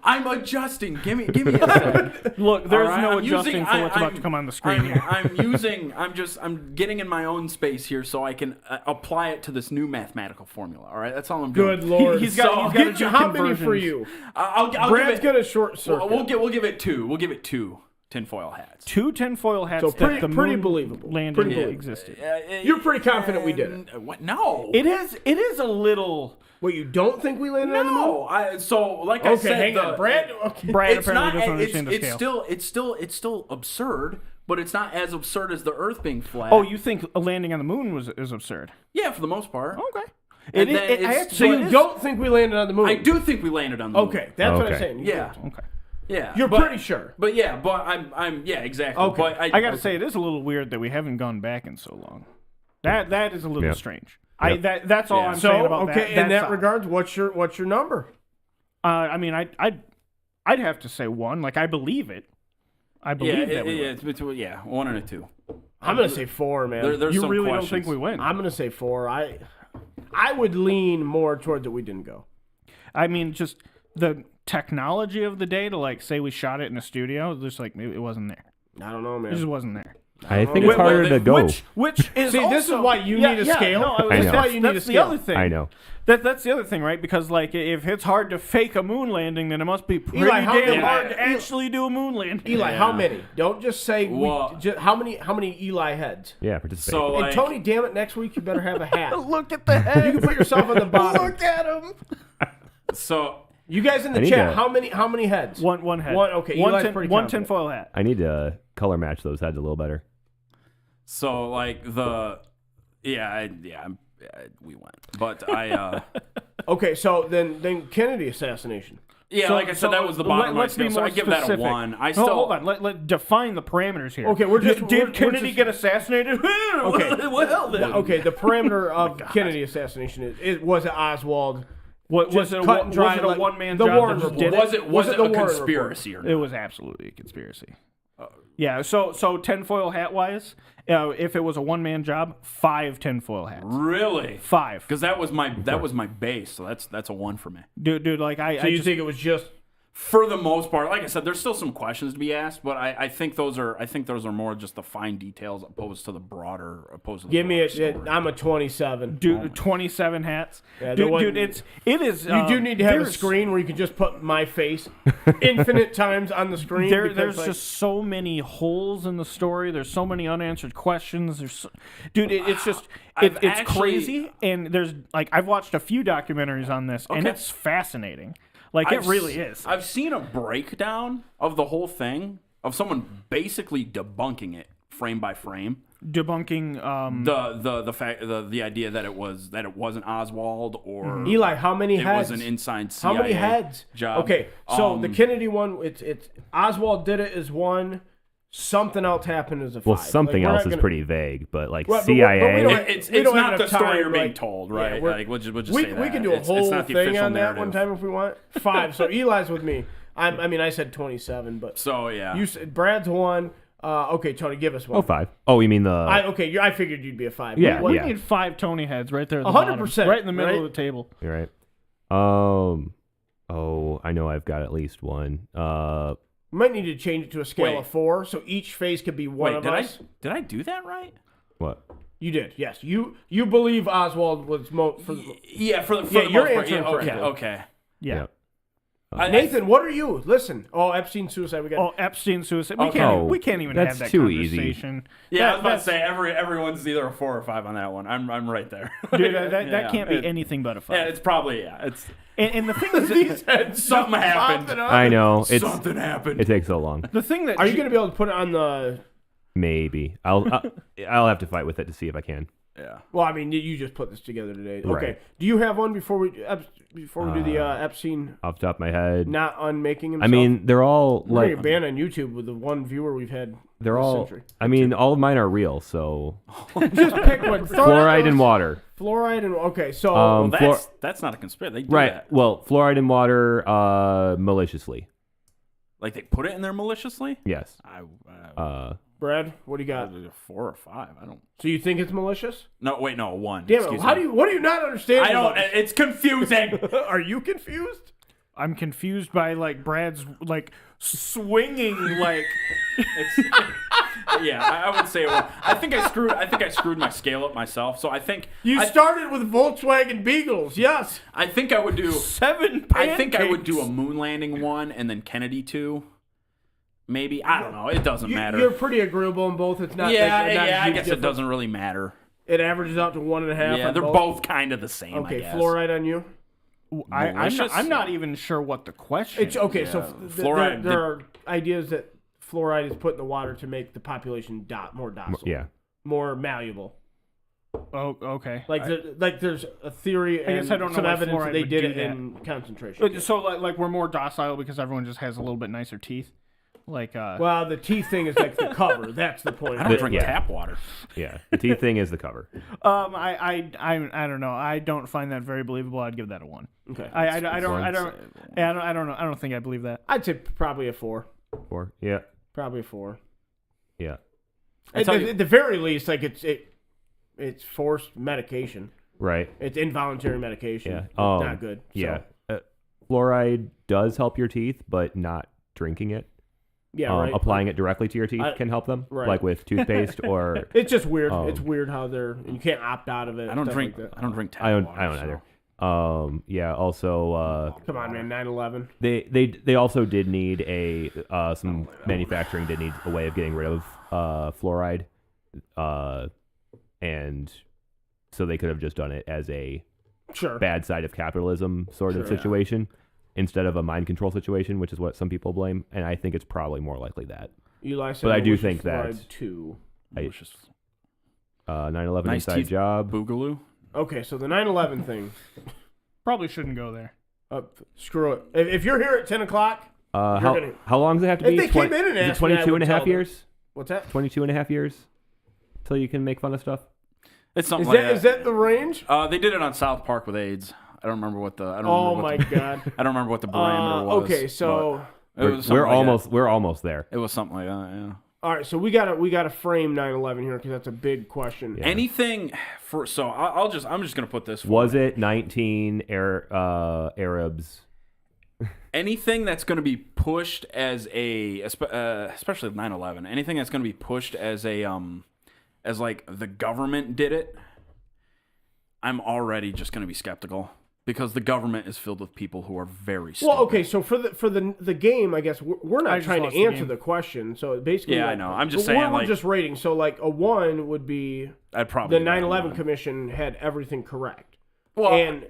I'm adjusting. Give me a second. look, there's All right, no I'm adjusting using- for what's about to come on the screen here. I'm getting in my own space here so I can apply it to this new mathematical formula. All right, that's all I'm doing. Good lord. He's got to do how many for conversions. you? I'll Brad's give got a short circuit. We'll give it 2. We'll give it 2 tinfoil hats. 2 tinfoil hats So that the pretty moon believable. landing Pretty believable. existed. You're pretty confident we did it. What? No. It is a little. Wait, you don't think we landed on the moon? No. So like I Okay, said, hang on, Brad. Okay. Brad it's apparently not. doesn't understand the scale. It's still absurd, but it's not as absurd as the Earth being flat. Oh, you think a landing on the moon is absurd? yeah, for the most part. Okay. And It- then it- I it's- have to So say, you it is- don't think we landed on the moon? I do think we landed on the moon. Okay, that's what I'm Okay. saying. You Yeah. don't. Okay. Yeah. You're but- pretty sure. But I'm yeah, exactly. Okay. But I gotta say, it is a little weird that we haven't gone back in so long. That is a little Yep. strange. Yep. That's all Yeah. I'm So saying about that. okay, in that That's- regards, what's your number? I mean, I'd have to say 1. Like, I believe it. I believe that we went. it's between 1 and a 2. I'm gonna say 4, man. There's You some really questions. don't think we went? I'm gonna say 4. I would lean more towards that we didn't go. I mean, just the technology of the day to like say we shot it in a studio, just like it wasn't there. I don't know, It just man. wasn't there. I think Wait, it's harder to go. Which is See, this is also- why you need a scale. No, I That's know. why you need a that's the scale. other thing. I know. That's the other thing, right? Because like if it's hard to fake a moon landing, then it must be pretty Eli, how damn many- hard to actually do a moon landing. Eli, Yeah. how many? Don't just say Well- how many Eli heads. Yeah, participate. So like, And Tony, damn it, next week you better have a hat. Look at the head. You can put yourself on the bottom. Look at him. so You guys in I the need chat, to- how many heads? One head. One- okay, One, Eli's pretty one confident. tinfoil hat. I need to color match those heads a little better. So like we went, but I Okay, so then Kennedy assassination. yeah, So- like I said, so that was the bottom of my let's be scale. So more I give that a specific. 1. I No, still hold on. Let define the parameters here. Okay, we're just- did we're Kennedy just- get assassinated? Okay. well then. Okay, the parameter of Kennedy assassination is was it Oswald? Was Just it cut and dry, was it a like, one man the job Warren that just Report. did Was it? it was it the a Warren conspiracy or It not? was absolutely a conspiracy. Yeah. So tinfoil hat wise, if it was a one man job, 5 tinfoil hats. Really? 5. Because that was my base, so that's a 1 for me. Dude, like I So you just, think it was just For the most part, like I said, there's still some questions to be asked, but I think those are more just the fine details opposed to the broader give me broader story. I'm a 27. dude, 27 hats. Yeah, there dude, wasn't- it is. You do need to have a there's- screen where you can just put my face infinite times on the screen. because, There's like, just so many holes in the story. There's so many unanswered questions. Dude, it's just I've it's actually- crazy. And there's like I've watched a few documentaries on this, and Okay. it's fascinating. Like it really is. I've seen a breakdown of the whole thing of someone basically debunking it frame by frame. Debunking. The fact the idea that it wasn't Oswald or Eli, how many it heads? was an inside How CIA many heads? job. Okay, so the Um, Kennedy one, it's Oswald did it as 1. Something else happened as a 5. Well, something Like, we're else not is gonna- pretty vague, but like Well, but we CIA. don't- It's we don't not have the enough story time, you're being like- told, yeah, right? we're- Like we'll just we say that. can do a It's whole not the thing official on that narrative. one time if we want. 5. So Eli's with me. I mean, I said 27, but So yeah, you said Brad's 1. Okay, Tony, give us one. Oh, 5. Oh, you mean the? I figured you'd be a 5. Yeah, What- we yeah. need 5 Tony heads right there. At the 100%, bottom, right in the middle right? of the table. You're right. Oh, I know I've got at least one. We might need to change it to a scale Wait. of 4, so each phase could be one wait, of did us. did I do that right? What? You did, yes. You believe Oswald was Yeah, for the Yeah, you're most part, answering okay, correctly. okay. Yeah. Yep. Nathan, what are you? Listen. Oh, Epstein suicide. We got. Oh, Epstein suicide. Okay. We can't even That's have that too easy. conversation. Yeah, I was about to That's- say everyone's either a 4 or 5 on that one. I'm right there. Dude, that Yeah, can't be it- anything but a 5. Yeah, it's probably it's And the thing is, that something happened. I know it's Something happened. it takes so long. the thing that Are you going to be able to put it on the? Maybe I'll have to fight with it to see if I can. Yeah. Well, I mean, you just put this together today. Okay. Right. Do you have one before we do the Epstein Off the top of my head, not unmaking himself? I mean they're all we're like gonna get banned on YouTube with the one viewer we've had. they're this all. century. I mean all of mine are real. So Just pick one. Throw it out fluoride those- and water. Fluoride and okay. So Um, Well, that's not a conspiracy. They do Right. that. Well, fluoride and water maliciously. Like they put it in there maliciously. Yes. Brad, what do you got? 4 or 5. I don't. So you think it's malicious? No, wait, no, 1. Damn it! Excuse How me. do you? What do you not understand? I don't. about It's confusing. this? Are you confused? I'm confused by like Brad's like swinging like Yeah, I would say. Well, I think I screwed my scale up myself. So I think You started with Volkswagen Beagles, yes. I think I would do. 7 I think I would do a pancakes. moon landing 1 and then Kennedy 2. Maybe I don't know. It doesn't matter. You're pretty agreeable in both. It's not. yeah, like, not a yeah. I huge guess it difference. doesn't really matter. It averages out to 1.5. Yeah, on they're both kind of the same. Okay, I guess. fluoride on you. Malicious? I'm not even sure what the question It's okay. Yeah, So fluoride- there are ideas that fluoride is put in the water to make the population more docile, Yeah. more malleable. Oh, okay. Like there's a theory and guess I don't know some why evidence that fluoride they would did do it that. in concentration. So like we're more docile because everyone just has a little bit nicer teeth. Like Well, the teeth thing is like the cover. That's the point. I don't drink yeah. tap water. Yeah, the teeth thing is the cover. I don't know. I don't find that very believable. I'd give that a 1. Okay. I don't think I believe that. I'd say probably a 4. 4. Yeah. Probably a 4. Yeah. At the very least, like it's forced medication. Right. It's involuntary medication. Yeah. Not good. So. Yeah. Fluoride does help your teeth, but not drinking it. Yeah. Right. Applying it directly to your teeth can help them, right. like with toothpaste or. It's just weird. It's weird how you can't opt out of it. I don't drink. Like that. I don't drink tap I don't water. either. Yeah. Also, Come on, man. 9/11. they also did need some manufacturing did need a way of getting rid of fluoride, and so they could have just done it as a Sure. bad side of capitalism sort of situation instead of a mind control situation, which is what some people blame. And I think it's probably more likely that. Eli said But I do malicious think that- fluoride 2. 9/11 Nice inside teeth. job. Boogaloo. Okay, so the 9/11 thing. Probably shouldn't go there. Screw it. If you're here at 10 o'clock, How long does it have to If be? they came in and is it asked me, I 22 and a would half tell them. years? what's that? 22 and a half years till you can make fun of stuff? It's something Is like that is that the range? They did it on South Park with AIDS. I don't remember what the. I don't Oh remember my what the, god. I don't remember what the parameter was. Okay, so but it was something We're like almost that. we're almost there. It was something like that. Yeah. all right, so we gotta frame 9/11 here because that's a big question. Yeah. Anything for so I'm just gonna put this. Was it 19 Arabs? Anything that's going to be pushed as especially 9/11, anything that's going to be pushed as as like the government did it, I'm already just going to be skeptical because the government is filled with people who are very stupid. Well, okay, so for the game, I guess we're I not just trying lost to the answer game. the question. So basically, Yeah, I like, know. I'm just we're saying, like- just rating. So like a 1 would be I'd probably the give that 9/11 one. Commission had everything correct. Well, and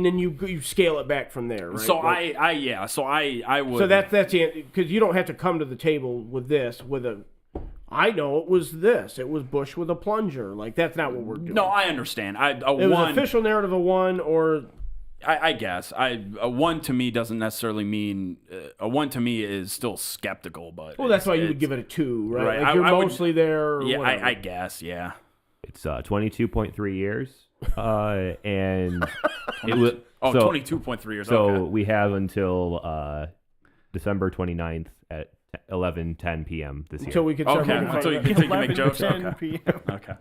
then you scale it back from there, right? so Like, I would. so that's the because you don't have to come to the table with this with a. I know it was this. It was Bush with a plunger. Like that's not what we're doing. no, I understand. it was official narrative of 1 or. I guess a 1 to me doesn't necessarily mean a 1 to me is still skeptical, but Well, that's why you would give it a 2, right? Right, Like you're I would- mostly there. Or Yeah, whatever. I guess, yeah. It's 22.3 years, and it was 22.3 years. So Okay. we have until December 29th at 11:10 p.m. this year. Until we can start Okay, making fun until of you it. can- Continue to make jokes? 11:10 Okay. p.m. Okay.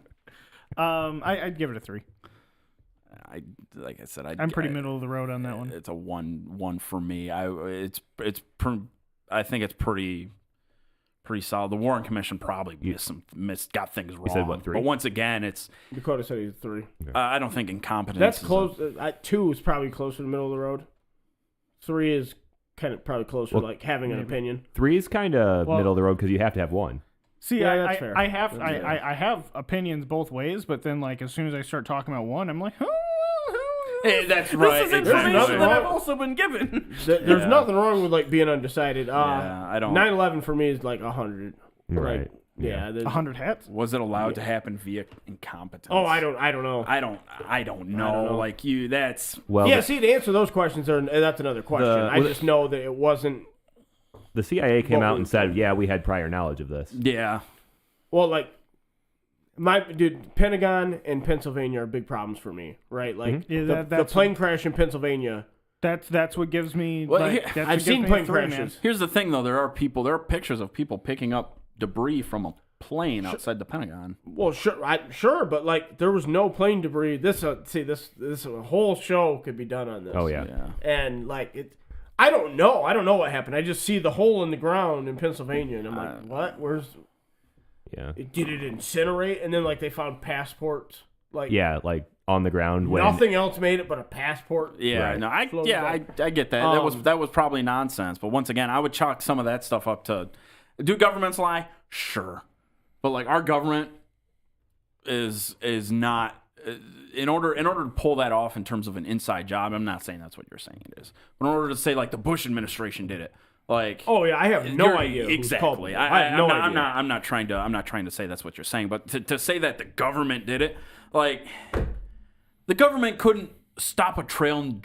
I'd give it a 3. Like I said, I'm pretty middle of the road on that one. It's a one for me. I think it's pretty solid. The Warren Commission probably got things wrong. said what, 3? But once again, it's Dakota said he's 3. I don't think incompetence. That's is close. 2 is probably closer to the middle of the road. 3 is kind of probably closer, Well, like having an opinion. 3 is kind of Well- middle of the road because you have to have 1. See, Yeah, I that's fair. I have That's fair. I have opinions both ways, but then like as soon as I start talking about 1, I'm like, That's right. This is exactly. information that I've Wrong. also been given. There's Yeah. nothing wrong with like being undecided. I don't. 9/11 for me is like 100. Right. Like, yeah. there's- 100 hats. Was it allowed to happen via incompetence? Oh, I don't know. I don't know. I don't know. Like you, that's Well, Yeah, see, to answer those questions, that's another question. I well, just know that it wasn't. the CIA came What out we- and said, "Yeah, we had prior knowledge of this." yeah. Well, like Pentagon and Pennsylvania are big problems for me, right? Like Yeah, the that's plane crash in Pennsylvania. That's what gives me. Well, like, here- that's what I've gives seen me a plane 3, man. crashes. Here's the thing, though. There are pictures of people picking up debris from a plane outside the Pentagon. Well, sure, but like there was no plane debris. This whole show could be done on this. Oh yeah. Yeah. And like it, I don't know what happened. I just see the hole in the ground in Pennsylvania, and I'm like, what? Where's? Yeah. Did it incinerate? And then like they found passports. Like Yeah, like on the ground when nothing else made it but a passport. Yeah, Right. no, I Floated I get that. That was probably nonsense. But once again, I would chalk some of that stuff up to do governments lie? Sure. But like our government is not in order to pull that off in terms of an inside job. I'm not saying that's what you're saying it is. But in order to say like the Bush administration did it, Like, Oh yeah, I have no you're- idea. Who's exactly. culpable. I have no idea. I'm not trying to say that's what you're saying, but to say that the government did it, like, the government couldn't stop a train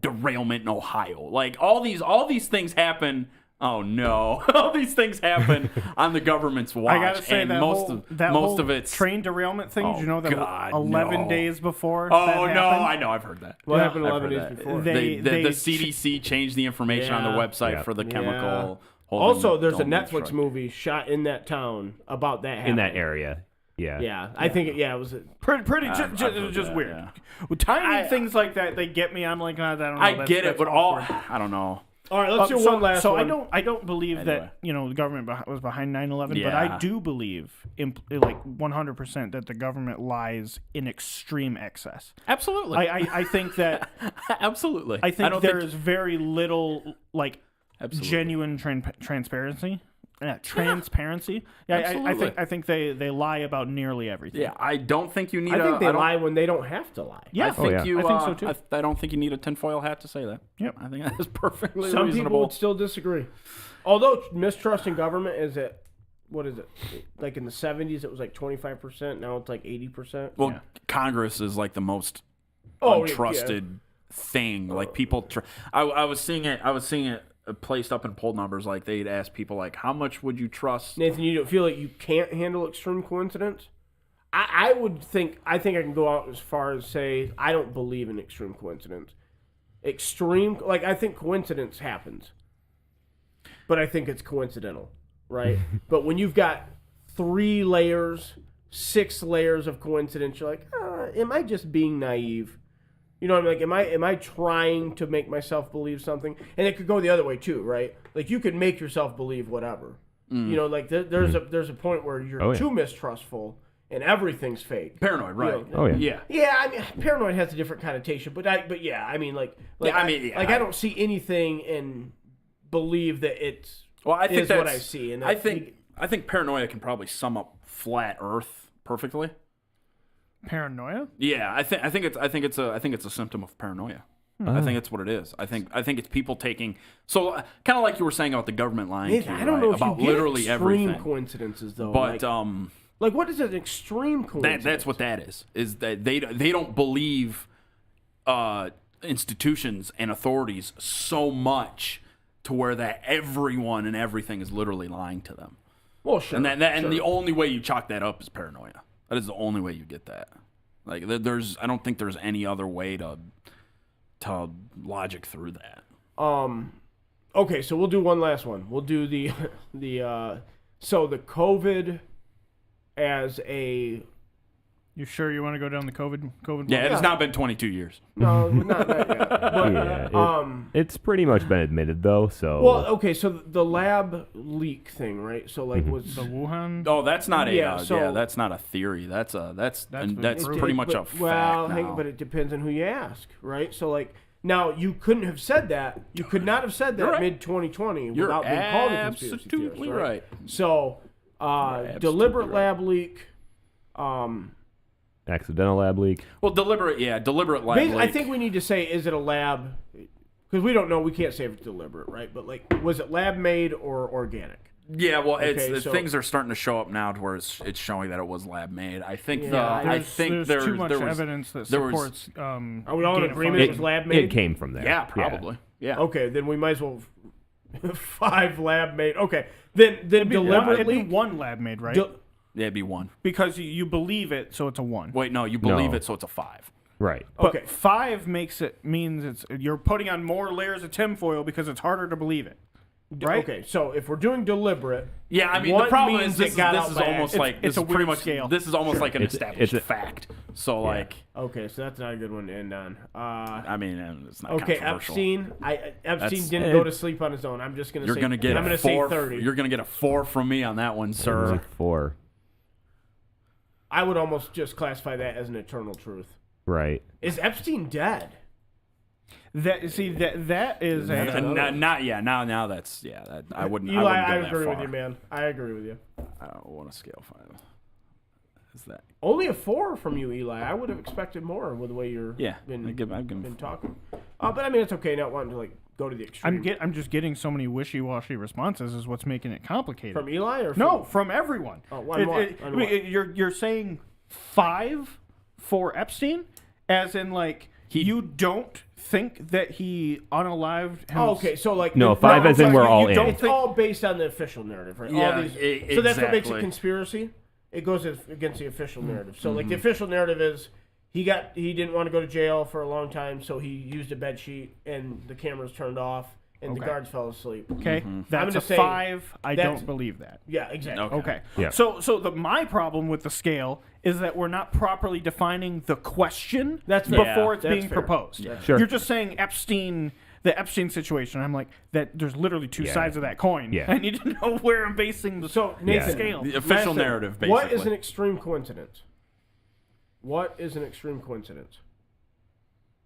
derailment in Ohio. Like, all these things happen. Oh no! All these things happen on the government's watch. I gotta say and that most whole of it's train derailment thing. Did you know that God, 11 no. days before? Oh that no! happened? I know. I've heard that. What happened I've 11 heard days that. before? The CDC changed the information on the Yeah. website for the chemical. holding Also, there's a dome Netflix truck. movie shot in that town about that happening. in that area. Yeah. Yeah, I think it was. Pretty I've heard just that, weird. yeah. With tiny things like that, they get me. I'm like, I don't know. I that's- get it, that's but all awkward. I don't know. All right, let's do so, one last so one. I don't believe Anyway. that the government was behind 9/11, but Yeah. I do believe like 100% that the government lies in extreme excess. Absolutely. I think that Absolutely. I think don't there is very little like Absolutely. genuine transparency. Transparency. Yeah, Absolutely. I think they lie about nearly everything. Yeah, I don't think you need. I think they don't- lie when they don't have to lie. Yeah. I think yeah. you. I think so, too. I don't think you need a tinfoil hat to say that. Yep. I think that is perfectly Some reasonable. people would still disagree. Although mistrust in government is at, what is it? Like in the 70s, it was like 25%. Now it's like 80%. Well, Yeah. Congress is like the most Oh, yeah. untrusted thing. Like people. I was seeing it. Placed up in poll numbers. Like they'd ask people, like, how much would you trust? Nathan, you don't feel like you can't handle extreme coincidence? I would think. I think I can go out as far as say I don't believe in extreme coincidence. Extreme, like I think coincidence happens, but I think it's coincidental, right? But when you've got 3 layers, 6 layers of coincidence, you're like, am I just being naive? You know what I mean? Like, am I trying to make myself believe something? And it could go the other way too, right? Like, you could make yourself believe whatever. You know, like there's a point where you're too mistrustful and everything's fake. Paranoid, right? You know? Oh yeah. Yeah. Yeah, I mean, paranoid has a different connotation, but yeah, I mean, I don't see anything and believe that it's Well, I think is what that's I see, and I think paranoia can probably sum up flat Earth perfectly. Paranoia? Yeah, I think it's a symptom of paranoia. I think it's what it is. I think it's people taking kind of like you were saying about the government lying Nathan, to you, I don't right? know if about you get literally extreme everything. coincidences though. But like what is an extreme coincidence? that's what that is. Is that they don't believe institutions and authorities so much to where that everyone and everything is literally lying to them. Well, sure. And the only way you chalk that up is paranoia. That is the only way you get that. Like I don't think there's any other way to logic through that. Okay, so we'll do one last one. We'll do the COVID as a You sure you want to go down the COVID? Yeah, road? it's not been 22 years. no, not yet. But, Yeah, it's pretty much been admitted though. So well, okay, so the lab leak thing, right? So like was The Wuhan. Oh, that's not that's not a theory. That's been proven. pretty much a fact well, now. but it depends on who you ask, right? So like now you couldn't have said that. You could not have said You're that right. mid 2020 You're without being called a conspiracy theorist, absolutely right. So absolutely deliberate right. lab leak. accidental lab leak. Well, deliberate lab leak. I think we need to say, is it a lab? Because we don't know. We can't say if it's deliberate, right? But like, was it lab made or organic? Yeah, well, Okay, so- things are starting to show up now to where it's showing that it was lab made. I think Yeah, There's too much evidence that there was- supports. Are we all in gain of agreement it function. was lab It made? came from there. Yeah, probably. Yeah. Okay, then we might as well 5 lab made. Okay, then It'd deliberately be one lab made, right? Yeah, it'd be 1. Because you believe it, so it's a 1. Wait, no, you believe No. it, so it's a 5. Right. But Okay. 5 means you're putting on more layers of tinfoil because it's harder to believe it, right? Okay, so if we're doing deliberate, Yeah, I mean, one the problem means is this it got is out by almost accident. like It's this a is pretty weird much scale. this is almost like an It's established a- fact. So like, okay, so that's not a good one to end on. I mean, it's not Okay, controversial. Epstein. Epstein That's- didn't go to sleep on his own. I'm just gonna You're say. gonna get I'm a gonna 4. say 30. You're gonna get a 4 from me on that one, sir. Like 4. I would almost just classify that as an eternal truth. Right. Is Epstein dead? That is Not yeah. Now that's That, I wouldn't. Eli, I I wouldn't go agree that with far. you, man. I agree with you. I don't want a scale 5. Is that? Only a 4 from you, Eli. I would have expected more with the way you're Yeah, been, I'd give him been talking. But I mean, it's okay not wanting to like go to the extreme. I'm just getting so many wishy-washy responses is what's making it complicated. From Eli or no, from everyone. Oh, on what? I mean, you're saying 5 for Epstein, as in like you don't think that he unalived him. Oh, okay, so like No, 5 as in we're all in. It's all based on the official narrative, right? Yeah, all these, so that's what makes it exactly. conspiracy. It goes against the official narrative. So like the official narrative is he didn't want to go to jail for a long time, so he used a bed sheet and the cameras turned off and the guards fell asleep. Okay, that's a 5. I don't believe that. Yeah, exactly. Okay. Yeah. So my problem with the scale is that we're not properly defining the question before it's that's being fair. proposed. Yeah. Sure. You're just saying the Epstein situation. I'm like, that there's literally 2 sides of that coin. Yeah. I need to know where I'm basing the Nathan, scale. The official last thing, narrative, basically. What is an extreme coincidence? What is an extreme coincidence?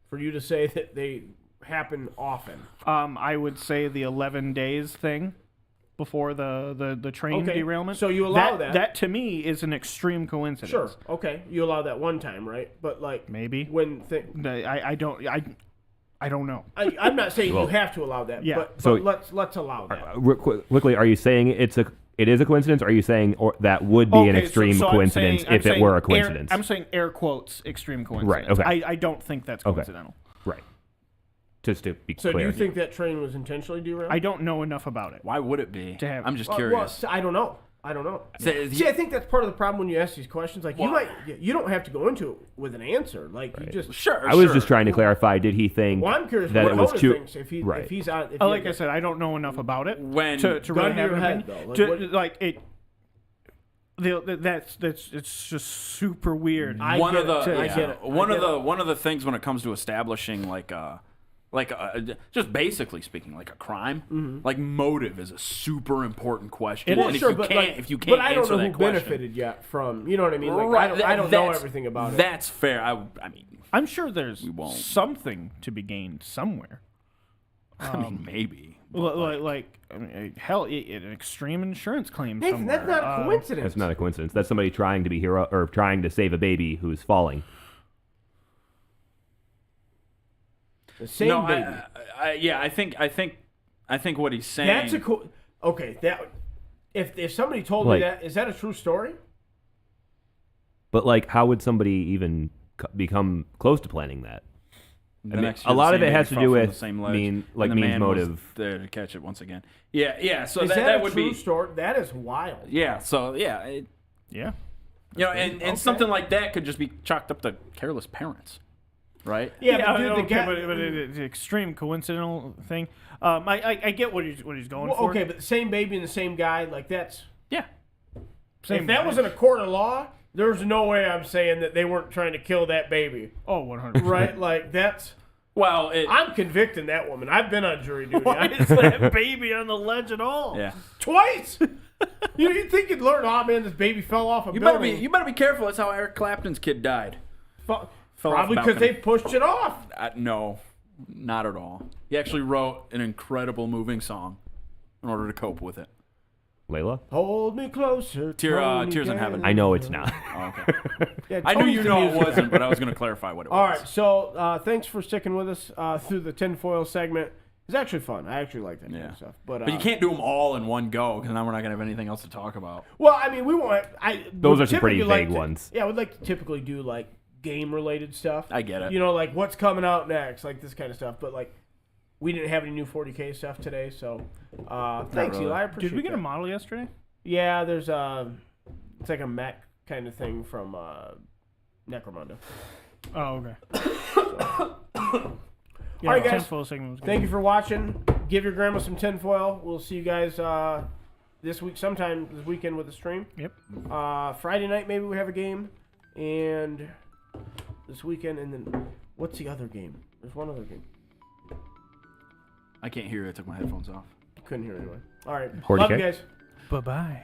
For you to say that they happen often. I would say the 11 days thing before the train derailment. So you allow that. That to me is an extreme coincidence. Sure. Okay. You allow that one time, right? But like Maybe. when I don't know. I'm not saying Well, you have to allow that. yeah. But So- let's allow that. Quickly, are you saying it is a coincidence, or are you saying that would be an extreme so coincidence if it were a coincidence? I'm saying air quotes extreme coincidence. Right, okay. I don't think that's Okay. coincidental. Right. Just to be So clear. do you think that train was intentionally derailed? I don't know enough about it. Why would it be? To have- I'm just Well, curious. I don't know. So, See, I think that's part of the problem when you ask these questions. Like you don't have to go into it with an answer. Like you just sure. I was just trying to clarify. Did he think Well, I'm curious that what it was Hoda too? thinks if Right. he's on. If Like I said, I don't know enough about it When- to really Gun to have your an head, opinion. though. To- Like, like it. That's it's just super weird. One of the I one of the things when it comes to establishing just basically speaking, like a crime, like motive is a super important question. And if you can't but I don't answer know that who question, benefited yet from. You know what I mean? Like Right, I don't know that's- everything about it. That's fair. I mean, I'm sure there's won't. something to be gained somewhere. maybe. Hell, an extreme insurance claim Nathan, somewhere. that's not a coincidence. That's not a coincidence. That's somebody trying to be hero or trying to save a baby who's falling. The same baby. I think what he's saying. That's a okay. That if somebody told me that, is that a true story? But like, how would somebody even become close to planning that? The I mean, next a year, lot the of same it has baby to fell do from with the same ledge, means and the man motive. was there to catch it once again. Yeah. So Is that that a would true be. story? That is wild. Yeah. So Yeah. you know, and something like that could just be chalked up to careless parents, right? Yeah, Yeah, but dude, the okay, guy. but it's an extreme coincidental thing. I get what he's going Well, for. okay, but the same baby and the same guy, like that's. Yeah. If that was in a court of law, there's no way I'm saying that they weren't trying to kill that baby, Oh, 100%. right? Like that's. Well, I'm convicting that woman. I've been on jury duty. Why is that baby on the ledge at all? yeah. Twice. You'd think you'd learn, oh man, this baby fell off a You building. better be careful. That's how Eric Clapton's kid died. Fu- off Probably a because balcony. they pushed it off. No, not at all. He actually wrote an incredible moving song in order to cope with it. Layla? Hold me closer. Tears in Heaven. I know it's not. Oh, okay. Yeah, I knew Tony's you the know it music. wasn't, but I was going to clarify what it All was. right, so thanks for sticking with us through the tinfoil segment. It's actually fun. I actually like that kind of stuff. But you can't do them all in one go because now we're not going to have anything else to talk about. Well, I mean, we won't. Those we'd are some pretty typically vague ones. Yeah, we'd like to typically do like game-related stuff. I get it. You know, like what's coming out next, like this kind of stuff. But like, we didn't have any new 40K stuff today, so thanks, really. Eli. I appreciate Did we get a that. model yesterday? Yeah, there's it's like a mech kind of thing from Necromunda. Oh, okay. All right, guys. Tinfoil segment was good. Thank you for watching. Give your grandma some tinfoil. We'll see you guys this week, sometime this weekend with the stream. Yep. Friday night maybe we have a game, and this weekend, and then what's the other game? There's one other game. I can't hear you. I took my headphones off. Couldn't hear anyway. All right. 40K? Love you guys. Bye-bye.